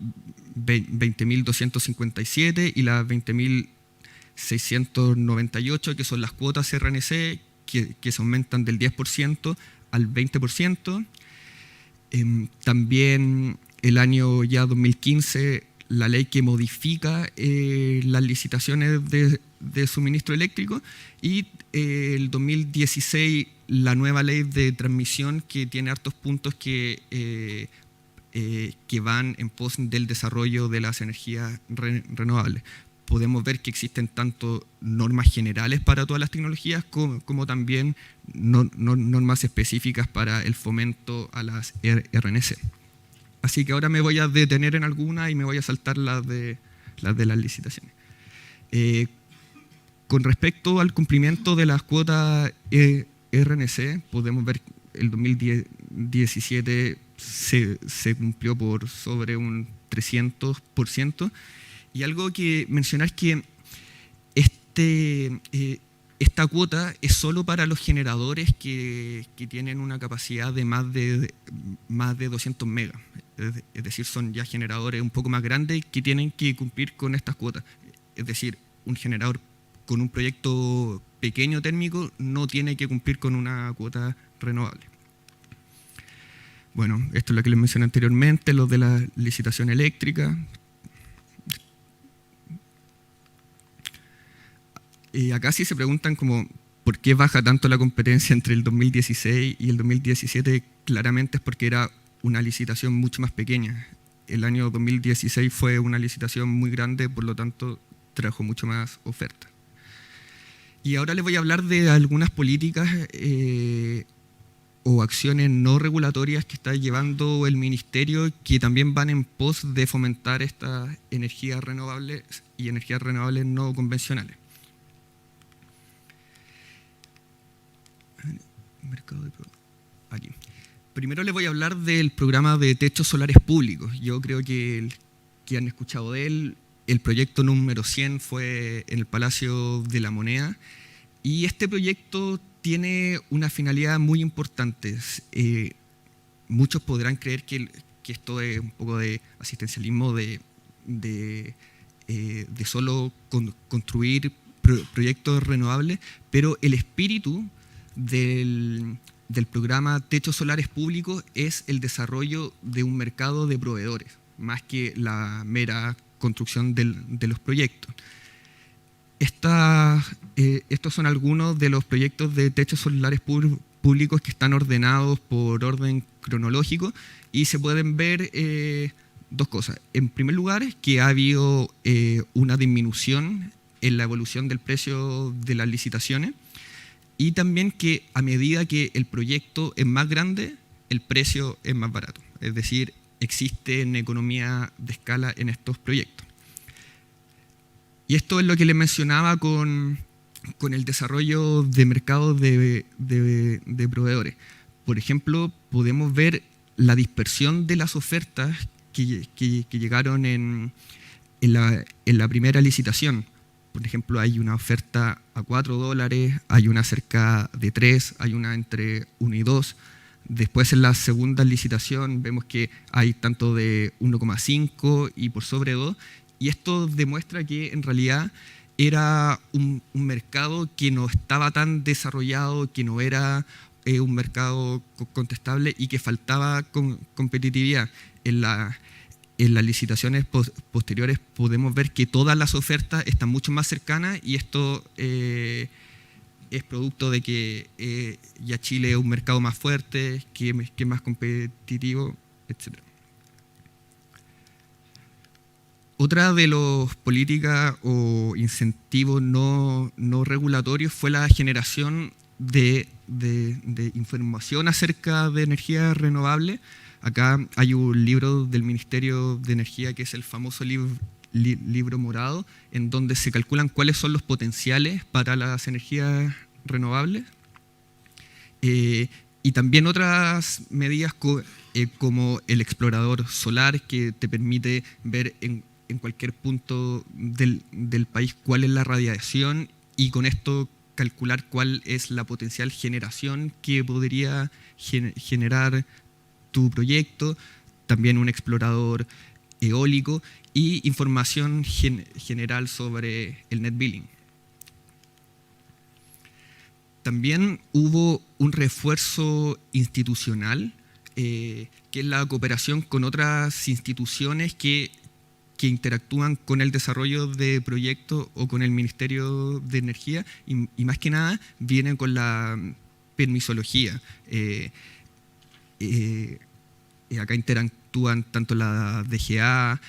20.257 y la 20.698, que son las cuotas RNC, que se aumentan del 10% al 20%. También el año ya 2015, la ley que modifica las licitaciones de suministro eléctrico, y el 2016 la nueva ley de transmisión, que tiene hartos puntos que van en pos del desarrollo de las energías renovables. Podemos ver que existen tanto normas generales para todas las tecnologías como también normas específicas para el fomento a las RNC. Así que ahora me voy a detener en algunas y me voy a saltar las de las licitaciones. Con respecto al cumplimiento de las cuotas RNC, podemos ver que el 2017 se cumplió por sobre un 300%. Y algo que mencionar es que esta cuota es solo para los generadores que tienen una capacidad de más de 200 megas. Es decir, son ya generadores un poco más grandes que tienen que cumplir con estas cuotas. Es decir, un generador con un proyecto pequeño térmico no tiene que cumplir con una cuota renovable. Bueno, esto es lo que les mencioné anteriormente, lo de la licitación eléctrica. Y acá sí se preguntan como, ¿por qué baja tanto la competencia entre el 2016 y el 2017? Claramente es porque era una licitación mucho más pequeña. El año 2016 fue una licitación muy grande, por lo tanto trajo mucho más oferta. Y ahora les voy a hablar de algunas políticas o acciones no regulatorias que está llevando el Ministerio, que también van en pos de fomentar estas energías renovables y energías renovables no convencionales. Aquí. Primero les voy a hablar del programa de techos solares públicos. Yo creo que han escuchado de él. El proyecto número 100 fue en el Palacio de la Moneda, y este proyecto tiene una finalidad muy importante. Muchos podrán creer que esto es un poco de asistencialismo, de solo construir proyectos renovables, pero el espíritu del programa Techos Solares Públicos es el desarrollo de un mercado de proveedores, más que la mera construcción de los proyectos. Estos son algunos de los proyectos de techos solares públicos que están ordenados por orden cronológico, y se pueden ver dos cosas. En primer lugar, que ha habido una disminución en la evolución del precio de las licitaciones, y también que a medida que el proyecto es más grande, el precio es más barato. Es decir, existe una economía de escala en estos proyectos. Y esto es lo que les mencionaba con el desarrollo de mercados de proveedores. Por ejemplo, podemos ver la dispersión de las ofertas que llegaron en la primera licitación. Por ejemplo, hay una oferta a $4, hay una cerca de 3, hay una entre 1 y 2, Después en la segunda licitación vemos que hay tanto de 1,5 y por sobre 2, y esto demuestra que en realidad era un mercado que no estaba tan desarrollado, que no era un mercado contestable y que faltaba competitividad. En las licitaciones posteriores podemos ver que todas las ofertas están mucho más cercanas, y esto es producto de que ya Chile es un mercado más fuerte, que es más competitivo, etc. Otra de las políticas o incentivos no regulatorios fue la generación de información acerca de energía renovable. Acá hay un libro del Ministerio de Energía que es el famoso libro morado, en donde se calculan cuáles son los potenciales para las energías renovables. Y también otras medidas como el explorador solar, que te permite ver en cualquier punto del país cuál es la radiación, y con esto calcular cuál es la potencial generación que podría generar tu proyecto. También un explorador eólico y información general sobre el net billing. También hubo un refuerzo institucional, que es la cooperación con otras instituciones que interactúan con el desarrollo de proyectos o con el Ministerio de Energía, y más que nada vienen con la permisología. Acá interactúan tanto la DGA,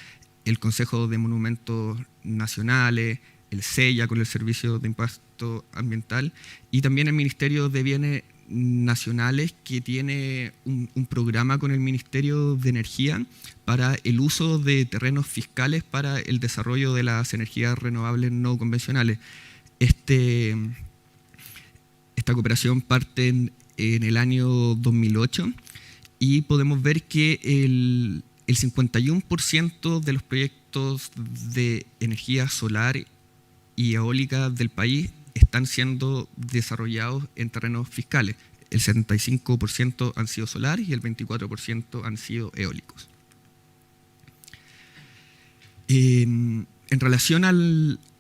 el Consejo de Monumentos Nacionales, el SEIA con el Servicio de Impacto Ambiental, y también el Ministerio de Bienes Nacionales, que tiene un programa con el Ministerio de Energía para el uso de terrenos fiscales para el desarrollo de las energías renovables no convencionales. Esta cooperación parte en el año 2008, y podemos ver que el 51% de los proyectos de energía solar y eólica del país están siendo desarrollados en terrenos fiscales. El 75% han sido solares y el 24% han sido eólicos. En relación a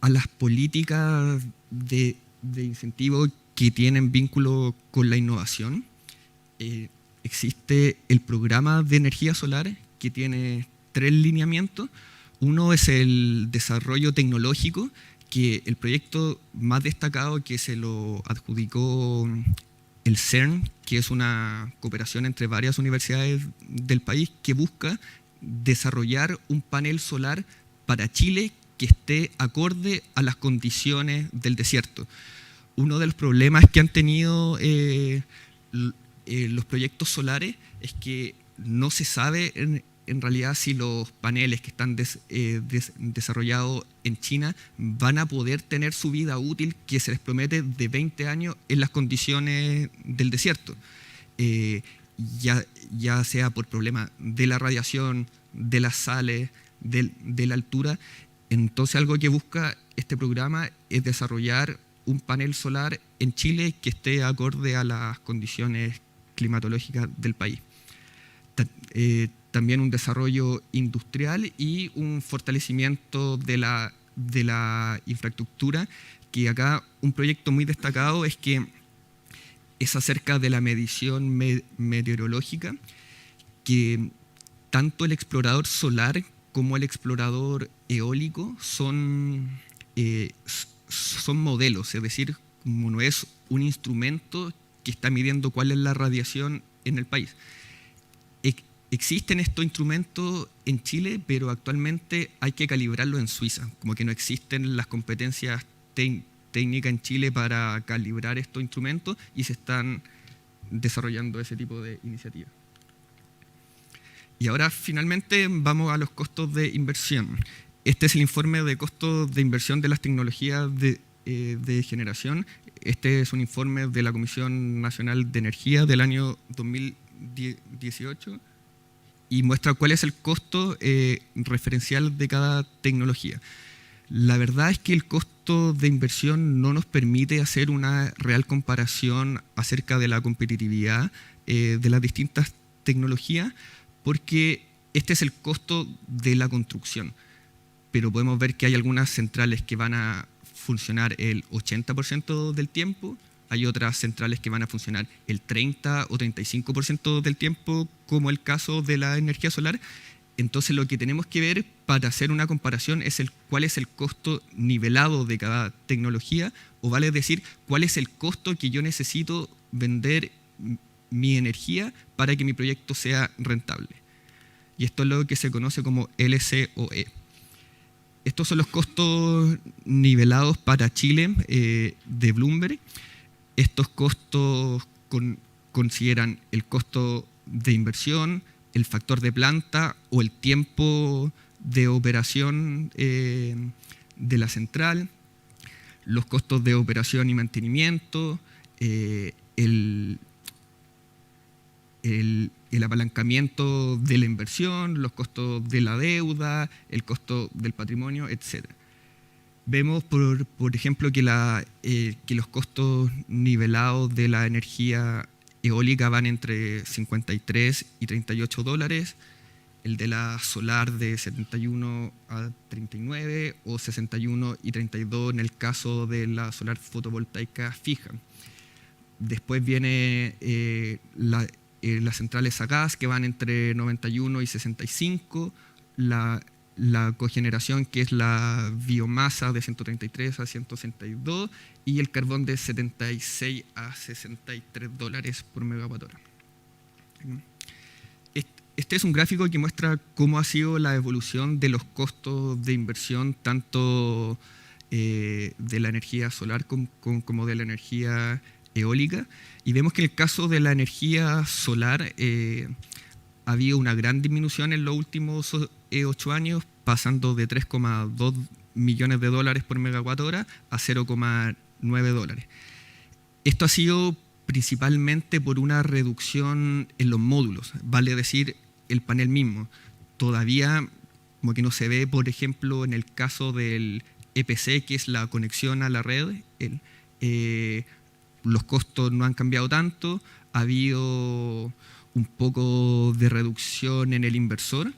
las políticas de incentivo que tienen vínculo con la innovación, existe el programa de energía solar, que tiene 3 lineamientos. Uno es el desarrollo tecnológico, que el proyecto más destacado que se lo adjudicó el CERN, que es una cooperación entre varias universidades del país, que busca desarrollar un panel solar para Chile que esté acorde a las condiciones del desierto. Uno de los problemas que han tenido los proyectos solares es que no se sabe en realidad si los paneles que están desarrollados en China van a poder tener su vida útil, que se les promete, de 20 años en las condiciones del desierto. Ya sea por problemas de la radiación, de las sales, de la altura. Entonces algo que busca este programa es desarrollar un panel solar en Chile que esté acorde a las condiciones climatológicas del país. También un desarrollo industrial y un fortalecimiento de la infraestructura, que acá un proyecto muy destacado es que es acerca de la medición meteorológica, que tanto el explorador solar como el explorador eólico son modelos, es decir, como no es un instrumento que está midiendo cuál es la radiación en el país. Existen estos instrumentos en Chile, pero actualmente hay que calibrarlo en Suiza, como que no existen las competencias técnicas en Chile para calibrar estos instrumentos, y se están desarrollando ese tipo de iniciativas. Y ahora finalmente vamos a los costos de inversión. Este es el informe de costos de inversión de las tecnologías de generación. Este es un informe de la Comisión Nacional de Energía del año 2018 y muestra cuál es el costo referencial de cada tecnología. La verdad es que el costo de inversión no nos permite hacer una real comparación acerca de la competitividad de las distintas tecnologías, porque este es el costo de la construcción. Pero podemos ver que hay algunas centrales que van a funcionar el 80% del tiempo, hay otras centrales que van a funcionar el 30 o 35% del tiempo, como el caso de la energía solar. Entonces lo que tenemos que ver para hacer una comparación es cuál es el costo nivelado de cada tecnología, o vale decir, cuál es el costo que yo necesito vender mi energía para que mi proyecto sea rentable. Y esto es lo que se conoce como LCOE. Estos son los costos nivelados para Chile de Bloomberg. Estos costos consideran el costo de inversión, el factor de planta o el tiempo de operación de la central, los costos de operación y mantenimiento, el apalancamiento de la inversión, los costos de la deuda, el costo del patrimonio, etc. Vemos, por ejemplo, que los costos nivelados de la energía eólica van entre 53 y 38 dólares, el de la solar de 71 a 39 o 61 y 32 en el caso de la solar fotovoltaica fija. Después viene las centrales a gas, que van entre 91 y 65, la cogeneración, que es la biomasa, de 133 a 162, y el carbón de 76 a 63 dólares por megawatt hora. Este es un gráfico que muestra cómo ha sido la evolución de los costos de inversión, tanto de la energía solar como de la energía eólica, y vemos que en el caso de la energía solar ha habido una gran disminución en los últimos 8 años, pasando de 3,2 millones de dólares por megawatt hora a 0,9 dólares. Esto ha sido principalmente por una reducción en los módulos, vale decir, el panel mismo. Todavía, como que no se ve, por ejemplo, en el caso del EPC, que es la conexión a la red, los costos no han cambiado tanto, ha habido un poco de reducción en el inversor,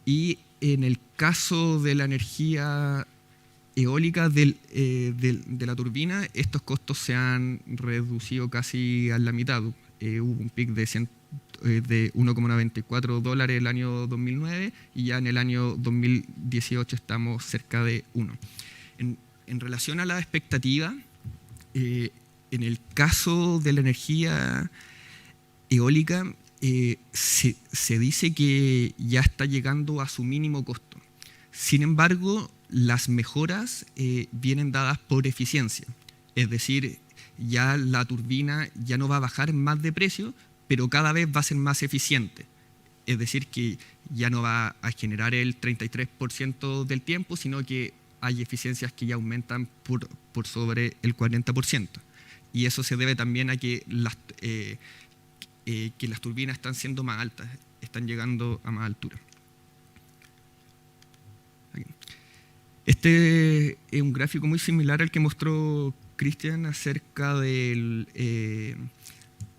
y en el caso de la energía eólica de la turbina, estos costos se han reducido casi a la mitad. Hubo un pic de 1,94 dólares el año 2009 y ya en el año 2018 estamos cerca de 1. En relación a la expectativa, en el caso de la energía eólica, se dice que ya está llegando a su mínimo costo. Sin embargo, las mejoras vienen dadas por eficiencia. Es decir, ya la turbina ya no va a bajar más de precio, pero cada vez va a ser más eficiente. Es decir, que ya no va a generar el 33% del tiempo, sino que hay eficiencias que ya aumentan por sobre el 40%. Y eso se debe también a que las turbinas están siendo más altas, están llegando a más altura. Aquí. Este es un gráfico muy similar al que mostró Cristian acerca de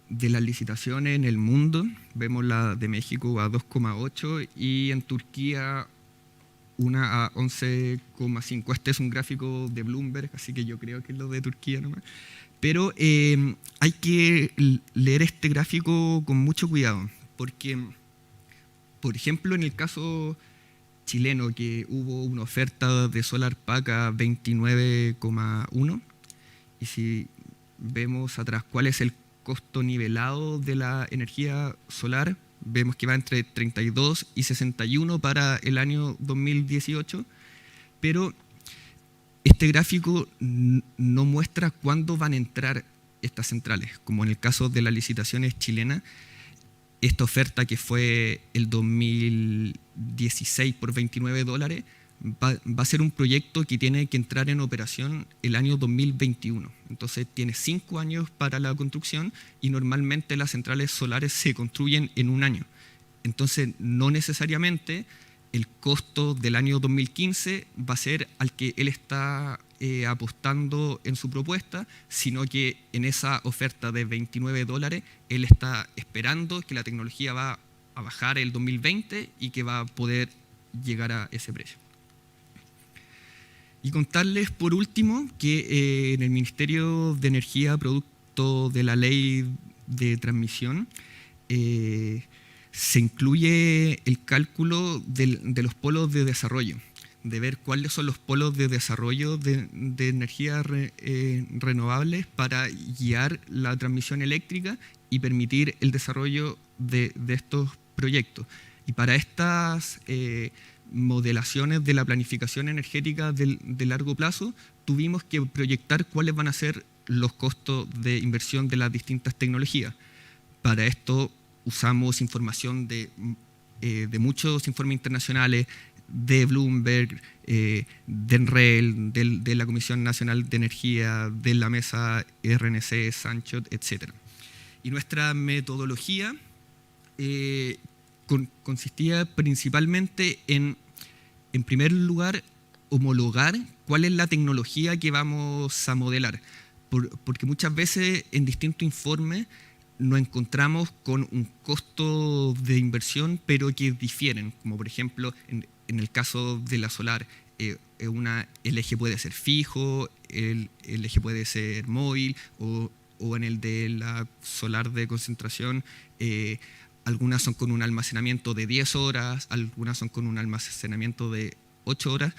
las licitaciones en el mundo. Vemos la de México a 2,8 y en Turquía una a 11,5. Este es un gráfico de Bloomberg, así que yo creo que es lo de Turquía nomás. Pero hay que leer este gráfico con mucho cuidado, porque, por ejemplo, en el caso chileno, que hubo una oferta de SolarPack a 29,1, y si vemos atrás cuál es el costo nivelado de la energía solar, vemos que va entre 32 y 61 para el año 2018, pero este gráfico no muestra cuándo van a entrar estas centrales, como en el caso de las licitaciones chilenas. Esta oferta, que fue el 2016 por 29 dólares, va a ser un proyecto que tiene que entrar en operación el año 2021. Entonces tiene 5 años para la construcción y normalmente las centrales solares se construyen en un año. Entonces no necesariamente el costo del año 2015 va a ser al que él está apostando en su propuesta, sino que en esa oferta de $29 él está esperando que la tecnología va a bajar el 2020 y que va a poder llegar a ese precio. Y contarles por último que en el Ministerio de Energía, producto de la ley de transmisión, se incluye el cálculo de los polos de desarrollo, de ver cuáles son los polos de desarrollo de energías renovables para guiar la transmisión eléctrica y permitir el desarrollo de estos proyectos. Y para estas modelaciones de la planificación energética de largo plazo, tuvimos que proyectar cuáles van a ser los costos de inversión de las distintas tecnologías. Para esto usamos información de muchos informes internacionales, de Bloomberg, de NREL, de la Comisión Nacional de Energía, de la mesa RNC, Sanchot, etc. Y nuestra metodología consistía principalmente en primer lugar, homologar cuál es la tecnología que vamos a modelar. Porque muchas veces en distintos informes nos encontramos con un costo de inversión, pero que difieren, como por ejemplo en el caso de la solar, el eje puede ser fijo, el eje puede ser móvil, o en el de la solar de concentración, algunas son con un almacenamiento de 10 horas, algunas son con un almacenamiento de 8 horas.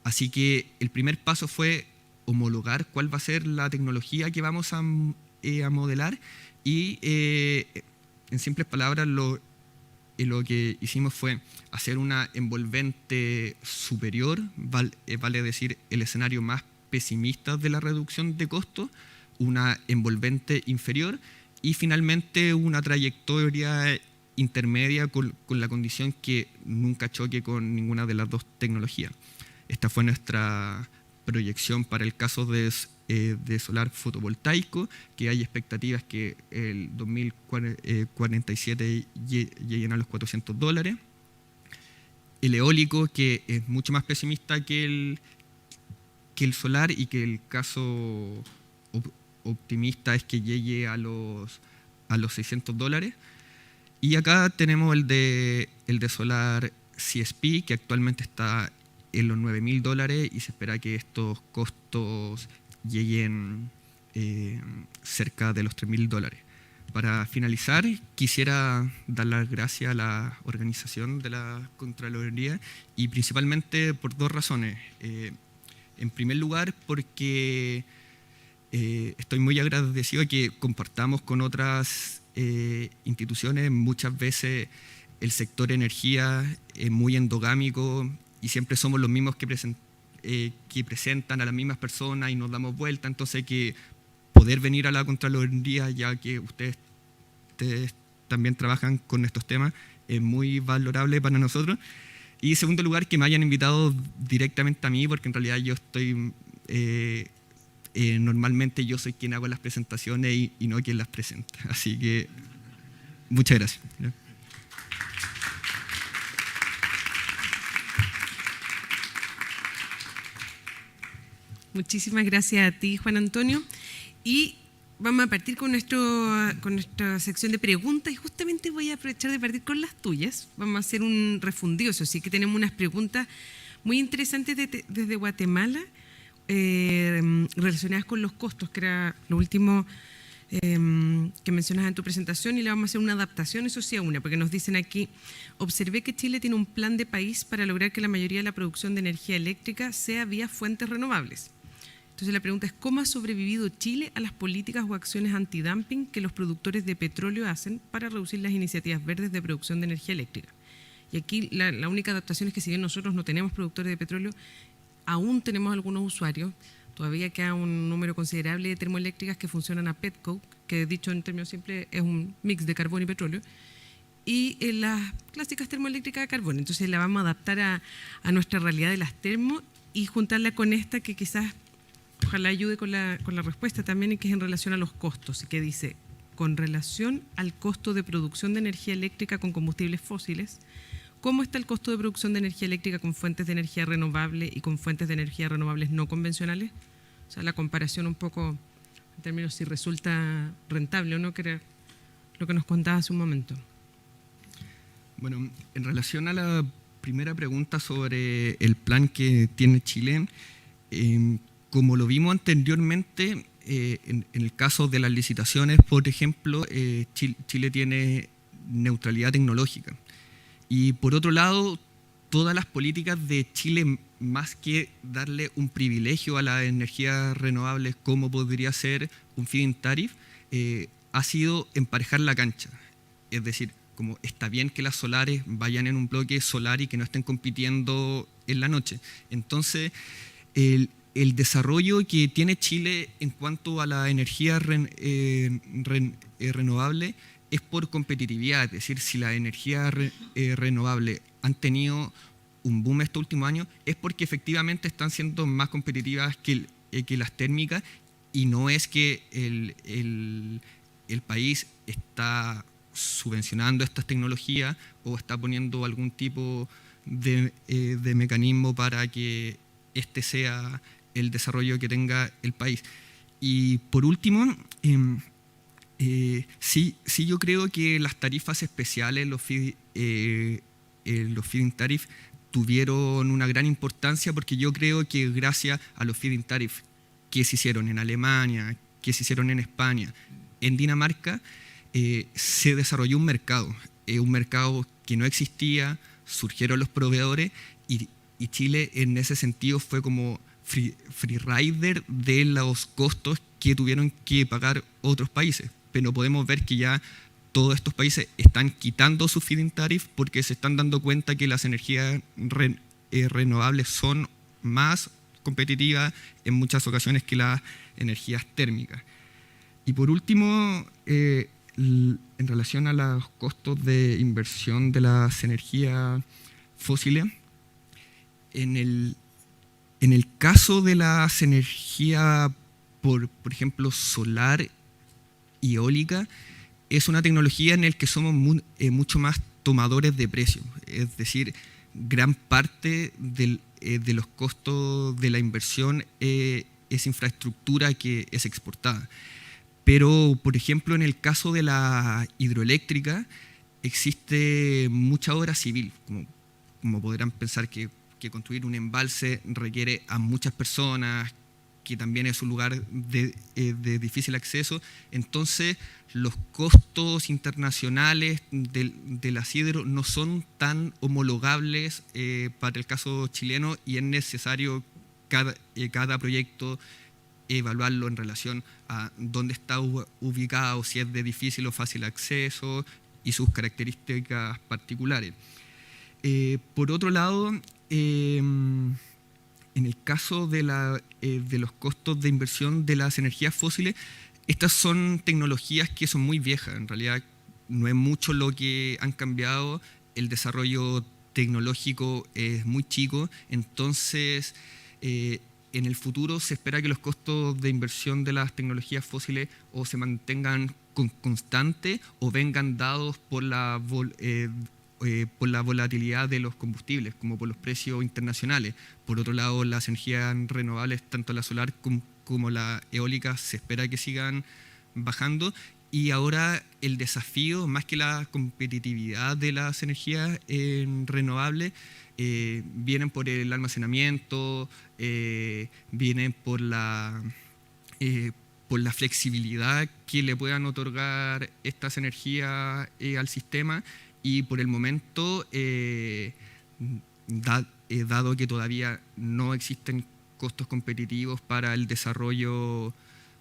Así que el primer paso fue homologar cuál va a ser la tecnología que vamos a modelar y, en simples palabras, lo que hicimos fue hacer una envolvente superior, vale decir el escenario más pesimista de la reducción de costos, una envolvente inferior y finalmente una trayectoria intermedia con la condición que nunca choque con ninguna de las dos tecnologías. Esta fue nuestra proyección para el caso de solar fotovoltaico, que hay expectativas que el 2047 lleguen a los $400. El eólico, que es mucho más pesimista que el solar y que el caso optimista es que llegue a los $600. Y acá tenemos el de solar CSP, que actualmente está en los $9.000 y se espera que estos costos lleguen cerca de los $3.000. Para finalizar, quisiera dar las gracias a la organización de la Contraloría y principalmente por dos razones. En primer lugar, porque estoy muy agradecido que compartamos con otras instituciones. Muchas veces el sector energía es muy endogámico y siempre somos los mismos que presentan a las mismas personas y nos damos vuelta. Entonces, que poder venir a la Contraloría, ya que ustedes también trabajan con estos temas, es muy valorable para nosotros. Y en segundo lugar, que me hayan invitado directamente a mí, porque en realidad yo estoy... normalmente yo soy quien hago las presentaciones y no quien las presenta. Así que, muchas gracias. Muchísimas gracias a ti, Juan Antonio. Y vamos a partir con nuestra sección de preguntas y justamente voy a aprovechar de partir con las tuyas. Vamos a hacer un refundido, así que tenemos unas preguntas muy interesantes desde Guatemala relacionadas con los costos, que era lo último que mencionas en tu presentación, y le vamos a hacer una adaptación, eso sí, a una, porque nos dicen aquí: observé que Chile tiene un plan de país para lograr que la mayoría de la producción de energía eléctrica sea vía fuentes renovables. Entonces la pregunta es: ¿cómo ha sobrevivido Chile a las políticas o acciones antidumping que los productores de petróleo hacen para reducir las iniciativas verdes de producción de energía eléctrica? Y aquí la única adaptación es que si bien nosotros no tenemos productores de petróleo, aún tenemos algunos usuarios. Todavía queda un número considerable de termoeléctricas que funcionan a petcoke, que dicho en términos simples es un mix de carbón y petróleo, y las clásicas termoeléctricas de carbón. Entonces la vamos a adaptar a nuestra realidad de las termo y juntarla con esta que quizás ojalá ayude con la respuesta también, y que es en relación a los costos, y que dice: con relación al costo de producción de energía eléctrica con combustibles fósiles, cómo está el costo de producción de energía eléctrica con fuentes de energía renovable y con fuentes de energía renovables no convencionales. O sea, la comparación un poco en términos si resulta rentable o no, que era lo que nos contaba hace un momento. Bueno, en relación a la primera pregunta sobre el plan que tiene Chile, como lo vimos anteriormente, en el caso de las licitaciones, por ejemplo, Chile tiene neutralidad tecnológica. Y por otro lado, todas las políticas de Chile, más que darle un privilegio a las energías renovables como podría ser un feed-in tariff, ha sido emparejar la cancha. Es decir, como está bien que las solares vayan en un bloque solar y que no estén compitiendo en la noche. Entonces, el desarrollo que tiene Chile en cuanto a la energía renovable es por competitividad. Es decir, si las energías renovables han tenido un boom estos últimos años, es porque efectivamente están siendo más competitivas que las térmicas, y no es que el país está subvencionando estas tecnologías o está poniendo algún tipo de mecanismo para que este sea el desarrollo que tenga el país. Y por último, sí yo creo que las tarifas especiales, los feed-in tariff, tuvieron una gran importancia, porque yo creo que gracias a los feed-in tariff que se hicieron en Alemania, que se hicieron en España, en Dinamarca, se desarrolló un mercado que no existía, surgieron los proveedores, y Chile en ese sentido fue como free rider de los costos que tuvieron que pagar otros países. Pero podemos ver que ya todos estos países están quitando su feed-in tariff porque se están dando cuenta que las energías renovables son más competitivas en muchas ocasiones que las energías térmicas. Y por último, en relación a los costos de inversión de las energías fósiles, en el caso de las energías, por ejemplo, solar y eólica, es una tecnología en la que somos mucho más tomadores de precio. Es decir, gran parte de los costos de la inversión es infraestructura que es exportada. Pero, por ejemplo, en el caso de la hidroeléctrica, existe mucha obra civil. Como podrán pensar que construir un embalse requiere a muchas personas, que también es un lugar de difícil acceso. Entonces, los costos internacionales de las hidro no son tan homologables para el caso chileno, y es necesario cada proyecto evaluarlo en relación a dónde está ubicado, si es de difícil o fácil acceso y sus características particulares. Por otro lado, en el caso de los costos de inversión de las energías fósiles, estas son tecnologías que son muy viejas. En realidad no es mucho lo que han cambiado, el desarrollo tecnológico es muy chico, entonces en el futuro se espera que los costos de inversión de las tecnologías fósiles o se mantengan constantes o vengan dados por la volatilidad de los combustibles, como por los precios internacionales. Por otro lado, las energías renovables, tanto la solar como la eólica, se espera que sigan bajando. Y ahora el desafío, más que la competitividad de las energías renovables, vienen por el almacenamiento, vienen por la flexibilidad que le puedan otorgar estas energías al sistema. Y por el momento, dado que todavía no existen costos competitivos para el desarrollo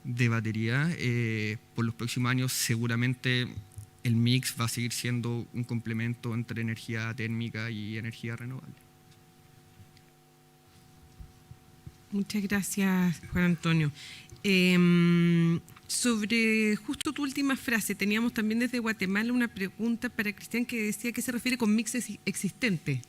de batería, por los próximos años seguramente el mix va a seguir siendo un complemento entre energía térmica y energía renovable. Muchas gracias, Juan Antonio. Sobre justo tu última frase, teníamos también desde Guatemala una pregunta para Cristian que decía qué se refiere con mix existente.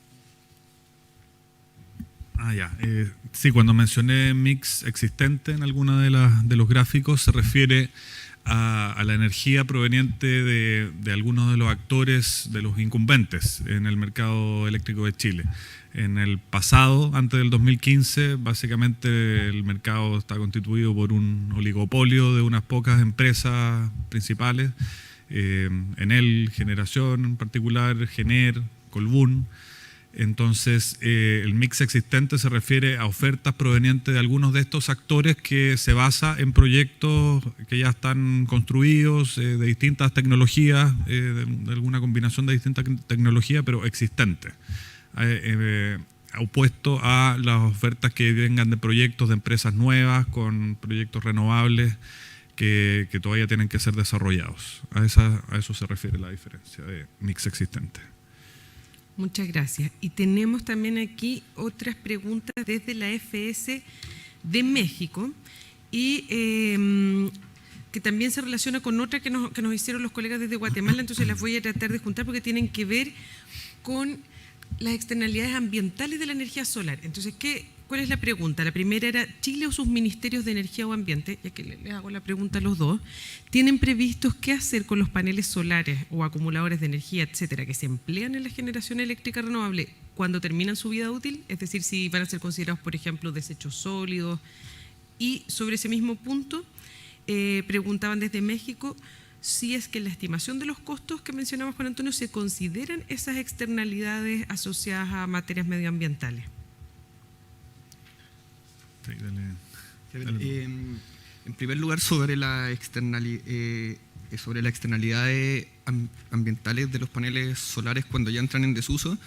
Sí, cuando mencioné mix existente en alguna de los gráficos se refiere a la energía proveniente de algunos de los actores, de los incumbentes en el mercado eléctrico de Chile. En el pasado, antes del 2015, básicamente el mercado está constituido por un oligopolio de unas pocas empresas principales, Enel Generación en particular, Gener, Colbún. Entonces, el mix existente se refiere a ofertas provenientes de algunos de estos actores que se basa en proyectos que ya están construidos, de distintas tecnologías, de alguna combinación de distintas tecnologías, pero existentes, opuesto a las ofertas que vengan de proyectos de empresas nuevas, con proyectos renovables que todavía tienen que ser desarrollados. A eso se refiere la diferencia de mix existente. Muchas gracias. Y tenemos también aquí otras preguntas desde la FS de México y que también se relaciona con otra que nos hicieron los colegas desde Guatemala, entonces las voy a tratar de juntar porque tienen que ver con las externalidades ambientales de la energía solar. Entonces, ¿cuál es la pregunta? La primera era, ¿Chile o sus ministerios de energía o ambiente, ya que les hago la pregunta a los dos, tienen previstos qué hacer con los paneles solares o acumuladores de energía, etcétera, que se emplean en la generación eléctrica renovable cuando terminan su vida útil? Es decir, si van a ser considerados, por ejemplo, desechos sólidos. Y sobre ese mismo punto, preguntaban desde México si es que en la estimación de los costos que mencionamos con Antonio se consideran esas externalidades asociadas a materias medioambientales. Sí, dale. En primer lugar, sobre las externalidades ambientales de los paneles solares cuando ya entran en desuso,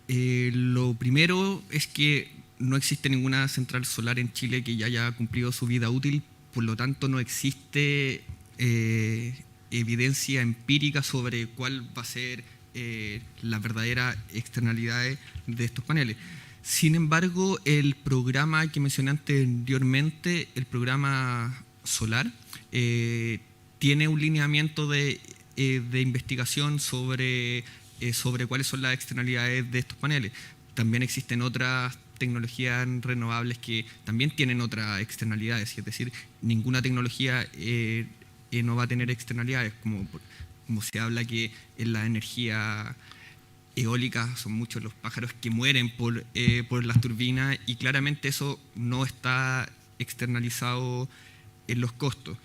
lo primero es que no existe ninguna central solar en Chile que ya haya cumplido su vida útil, por lo tanto no existe evidencia empírica sobre cuál va a ser la verdadera externalidad de estos paneles. Sin embargo, el programa que mencioné anteriormente, el programa solar, tiene un lineamiento de investigación sobre cuáles son las externalidades de estos paneles. También existen otras tecnologías renovables que también tienen otras externalidades, es decir, ninguna tecnología no va a tener externalidades, como se habla que en la energía eólica son muchos los pájaros que mueren por las turbinas, y claramente eso no está externalizado en los costos.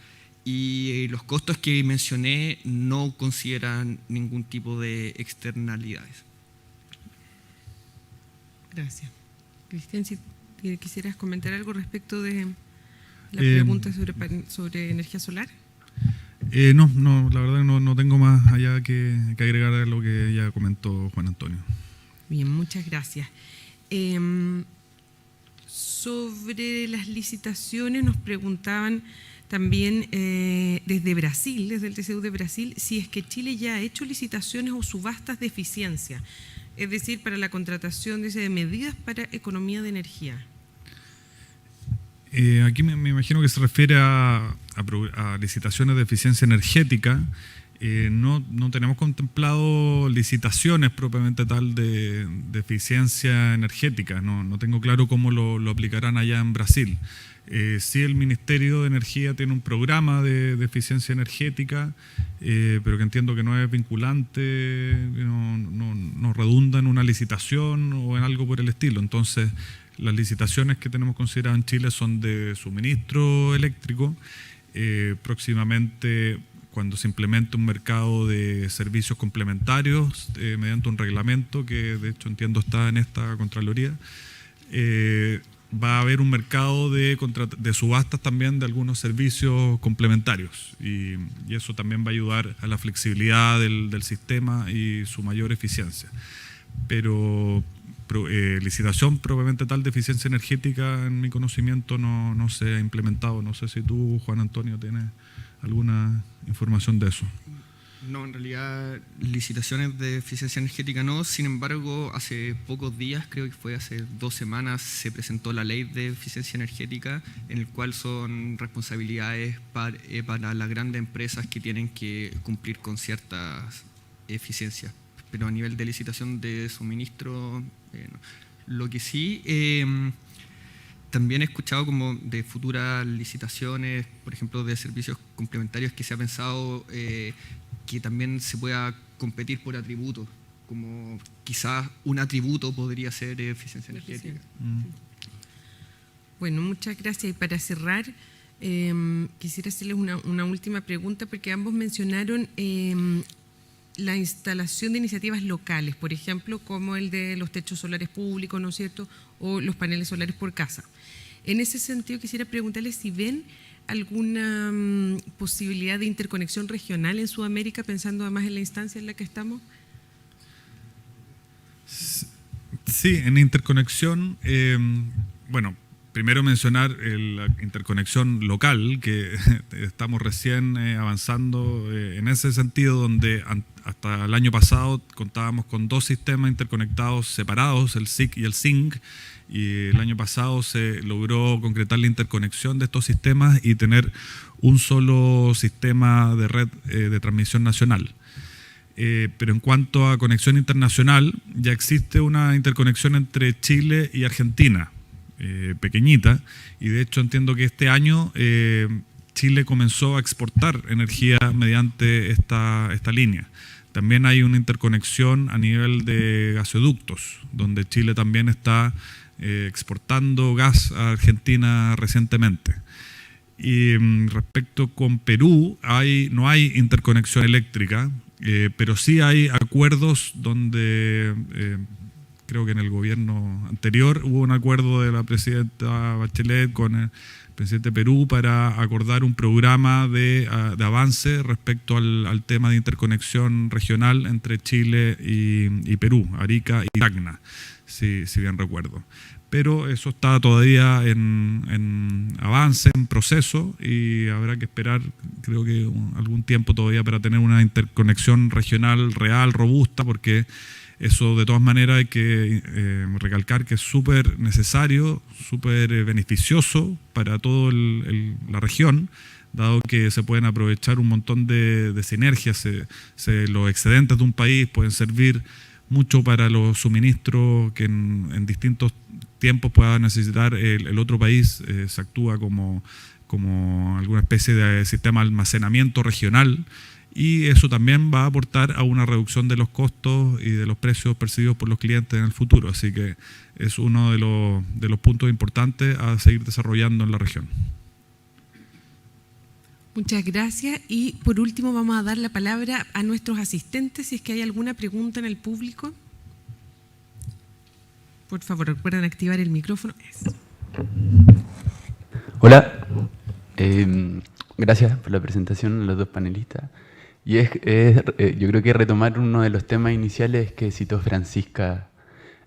Y los costos que mencioné no consideran ningún tipo de externalidades. Gracias. Cristian, si quisieras comentar algo respecto de la pregunta sobre energía solar. No, la verdad no tengo más allá que agregar a lo que ya comentó Juan Antonio. Bien, muchas gracias. Sobre las licitaciones nos preguntaban también desde Brasil, desde el TCU de Brasil, si es que Chile ya ha hecho licitaciones o subastas de eficiencia, es decir, para la contratación de medidas para economía de energía. Aquí me imagino que se refiere a licitaciones de eficiencia energética. No tenemos contemplado licitaciones propiamente tal de eficiencia energética. No tengo claro cómo lo aplicarán allá en Brasil. Sí, el Ministerio de Energía tiene un programa de eficiencia energética, pero que entiendo que no es vinculante, no redunda en una licitación o en algo por el estilo. Entonces, las licitaciones que tenemos consideradas en Chile son de suministro eléctrico. Próximamente, cuando se implemente un mercado de servicios complementarios mediante un reglamento que de hecho entiendo está en esta Contraloría, va a haber un mercado de subastas también de algunos servicios complementarios, y eso también va a ayudar a la flexibilidad del sistema y su mayor eficiencia. Pero licitación propiamente tal de eficiencia energética, en mi conocimiento, no se ha implementado. No sé si tú, Juan Antonio, tienes alguna información de eso. No, en realidad licitaciones de eficiencia energética no. Sin embargo, hace pocos días, creo que fue hace 2 semanas, se presentó la ley de eficiencia energética, en el cual son responsabilidades para las grandes empresas que tienen que cumplir con ciertas eficiencias. Pero a nivel de licitación de suministro, no. Lo que sí, también he escuchado como de futuras licitaciones, por ejemplo, de servicios complementarios, que se ha pensado que también se pueda competir por atributos, como quizás un atributo podría ser eficiencia energética. Bueno, muchas gracias. Y para cerrar, quisiera hacerles una última pregunta, porque ambos mencionaron la instalación de iniciativas locales, por ejemplo, como el de los techos solares públicos, ¿no es cierto?, o los paneles solares por casa. En ese sentido, quisiera preguntarles si ven alguna posibilidad de interconexión regional en Sudamérica, pensando además en la instancia en la que estamos. Sí, en interconexión, bueno, primero mencionar la interconexión local, que estamos recién avanzando en ese sentido, donde hasta el año pasado contábamos con 2 sistemas interconectados separados, el SIC y el SINC, y el año pasado se logró concretar la interconexión de estos sistemas y tener un solo sistema de red de transmisión nacional. Pero en cuanto a conexión internacional, ya existe una interconexión entre Chile y Argentina, pequeñita, y de hecho entiendo que este año Chile comenzó a exportar energía mediante esta línea. También hay una interconexión a nivel de gasoductos, donde Chile también está exportando gas a Argentina recientemente. Y respecto con Perú, no hay interconexión eléctrica, pero sí hay acuerdos donde creo que en el gobierno anterior hubo un acuerdo de la presidenta Bachelet con el presidente de Perú para acordar un programa de avance respecto al tema de interconexión regional entre Chile y Perú, Arica y Tacna, si bien recuerdo. Pero eso está todavía en avance, en proceso, y habrá que esperar, creo que algún tiempo todavía para tener una interconexión regional real, robusta, porque eso de todas maneras hay que recalcar que es súper necesario, súper beneficioso para toda la región, dado que se pueden aprovechar un montón de sinergias, los excedentes de un país pueden servir mucho para los suministros que en distintos tiempos pueda necesitar el otro país. Se actúa como alguna especie de sistema de almacenamiento regional, y eso también va a aportar a una reducción de los costos y de los precios percibidos por los clientes en el futuro. Así que es uno de los puntos importantes a seguir desarrollando en la región. Muchas gracias. Y por último vamos a dar la palabra a nuestros asistentes, si es que hay alguna pregunta en el público. Por favor, recuerden activar el micrófono. Hola, gracias por la presentación a los 2 panelistas. Y yo creo que retomar uno de los temas iniciales que citó Francisca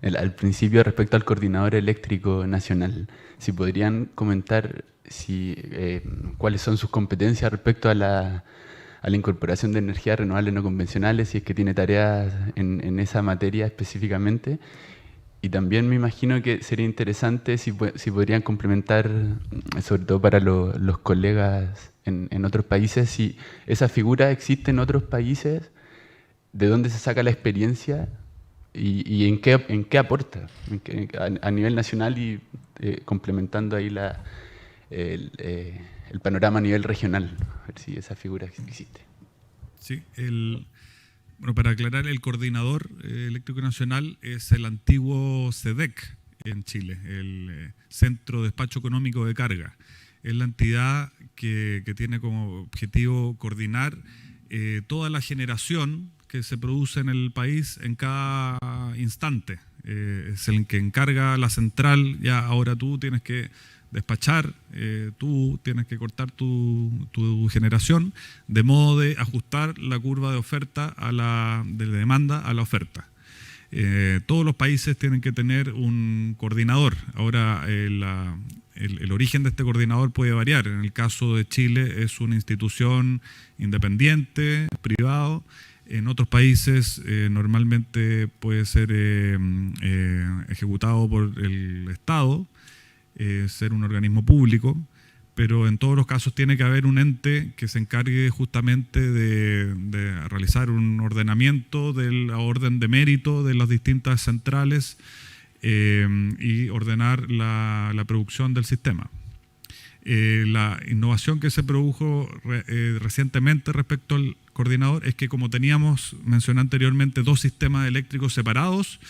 al principio respecto al coordinador eléctrico nacional. Si podrían comentar cuáles son sus competencias respecto a la incorporación de energías renovables no convencionales, si es que tiene tareas en esa materia específicamente. Y también me imagino que sería interesante si podrían complementar, sobre todo para los colegas en otros países, si esa figura existe en otros países, de dónde se saca la experiencia y en qué aporta a nivel nacional, y complementando ahí el panorama a nivel regional, a ver si esa figura existe. Sí, bueno, para aclarar, el coordinador eléctrico nacional es el antiguo CEDEC en Chile, el Centro de Despacho Económico de Carga. Es la entidad que tiene como objetivo coordinar toda la generación que se produce en el país en cada instante. Es el que encarga la central. Ya ahora tú tienes que despachar, tú tienes que cortar tu generación, de modo de ajustar la curva de oferta de demanda a la oferta. Todos los países tienen que tener un coordinador. Ahora el origen de este coordinador puede variar. En el caso de Chile es una institución independiente, privado. En otros países normalmente puede ser ejecutado por el Estado, ser un organismo público, pero en todos los casos tiene que haber un ente que se encargue justamente de realizar un ordenamiento de la orden de mérito de las distintas centrales y ordenar la producción del sistema. La innovación que se produjo recientemente respecto al coordinador es que, como mencioné anteriormente, 2 sistemas eléctricos separados,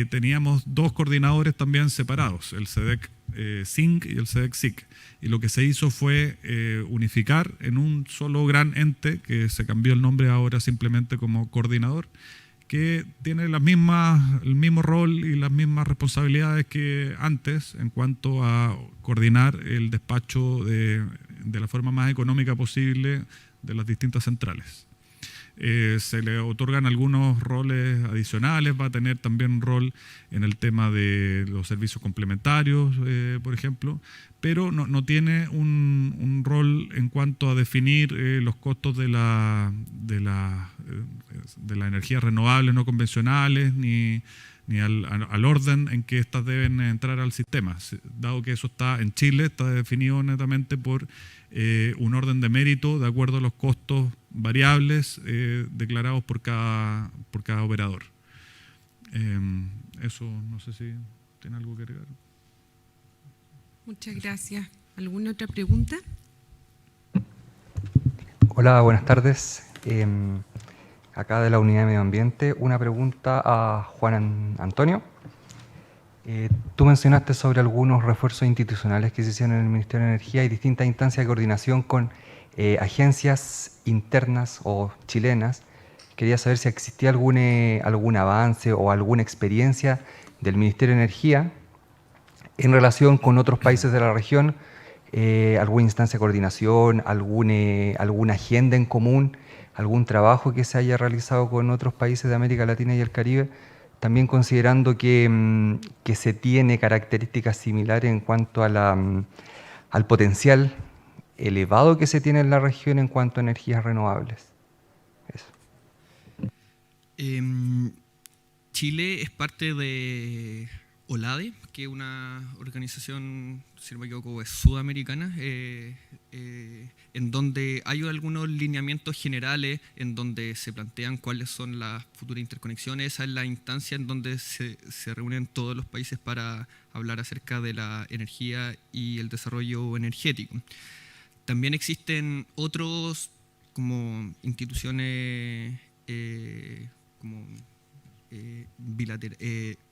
teníamos 2 coordinadores también separados, el SEDEC SINC y el SEDEC SIC. Y lo que se hizo fue unificar en un solo gran ente, que se cambió el nombre ahora simplemente como coordinador, que tiene el mismo rol y las mismas responsabilidades que antes en cuanto a coordinar el despacho de la forma más económica posible de las distintas centrales. Se le otorgan algunos roles adicionales, va a tener también un rol en el tema de los servicios complementarios, por ejemplo, pero no tiene un rol en cuanto a definir los costos de las energías renovables no convencionales, ni al orden en que éstas deben entrar al sistema. Dado que eso está en Chile, está definido netamente por un orden de mérito de acuerdo a los costos variables declarados por cada operador. Eso, no sé si tiene algo que agregar. Muchas gracias. ¿Alguna otra pregunta? Hola, buenas tardes. Acá de la Unidad de Medio Ambiente, una pregunta a Juan Antonio. Tú mencionaste sobre algunos refuerzos institucionales que se hicieron en el Ministerio de Energía y distintas instancias de coordinación con agencias internas o chilenas. Quería saber si existía algún avance o alguna experiencia del Ministerio de Energía en relación con otros países de la región, alguna instancia de coordinación, alguna agenda en común, algún trabajo que se haya realizado con otros países de América Latina y el Caribe, también considerando que se tiene características similares en cuanto a al potencial elevado que se tiene en la región en cuanto a energías renovables. Eso. Chile es parte de OLADE, que es una organización, si no me equivoco, es sudamericana, en donde hay algunos lineamientos generales en donde se plantean cuáles son las futuras interconexiones. Esa es la instancia en donde se reúnen todos los países para hablar acerca de la energía y el desarrollo energético. También existen otros como instituciones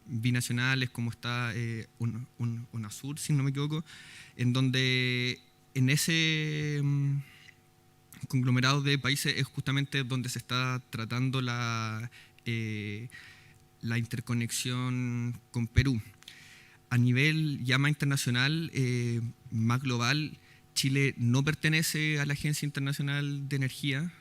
binacionales, como está UNASUR, si no me equivoco, en donde en ese conglomerado de países es justamente donde se está tratando la interconexión con Perú. A nivel ya más internacional, más global, Chile no pertenece a la Agencia Internacional de Energía,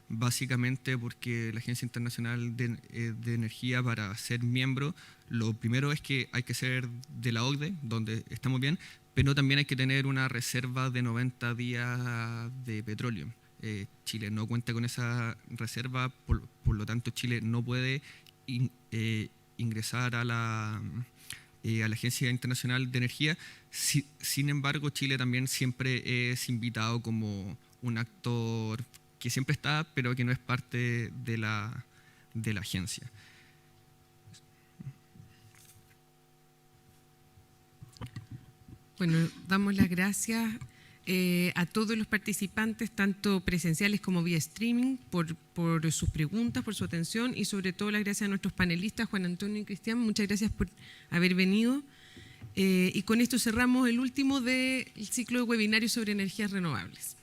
básicamente porque la Agencia Internacional de Energía, para ser miembro, lo primero es que hay que ser de la OCDE, donde estamos bien, pero también hay que tener una reserva de 90 días de petróleo. Chile no cuenta con esa reserva, por lo tanto Chile no puede ingresar a la Agencia Internacional de Energía. Sin embargo, Chile también siempre es invitado como un actor que siempre está, pero que no es parte de la agencia. Bueno, damos las gracias a todos los participantes, tanto presenciales como vía streaming, por sus preguntas, por su atención, y sobre todo las gracias a nuestros panelistas, Juan Antonio y Cristian. Muchas gracias por haber venido. Y con esto cerramos el último del ciclo de webinarios sobre energías renovables.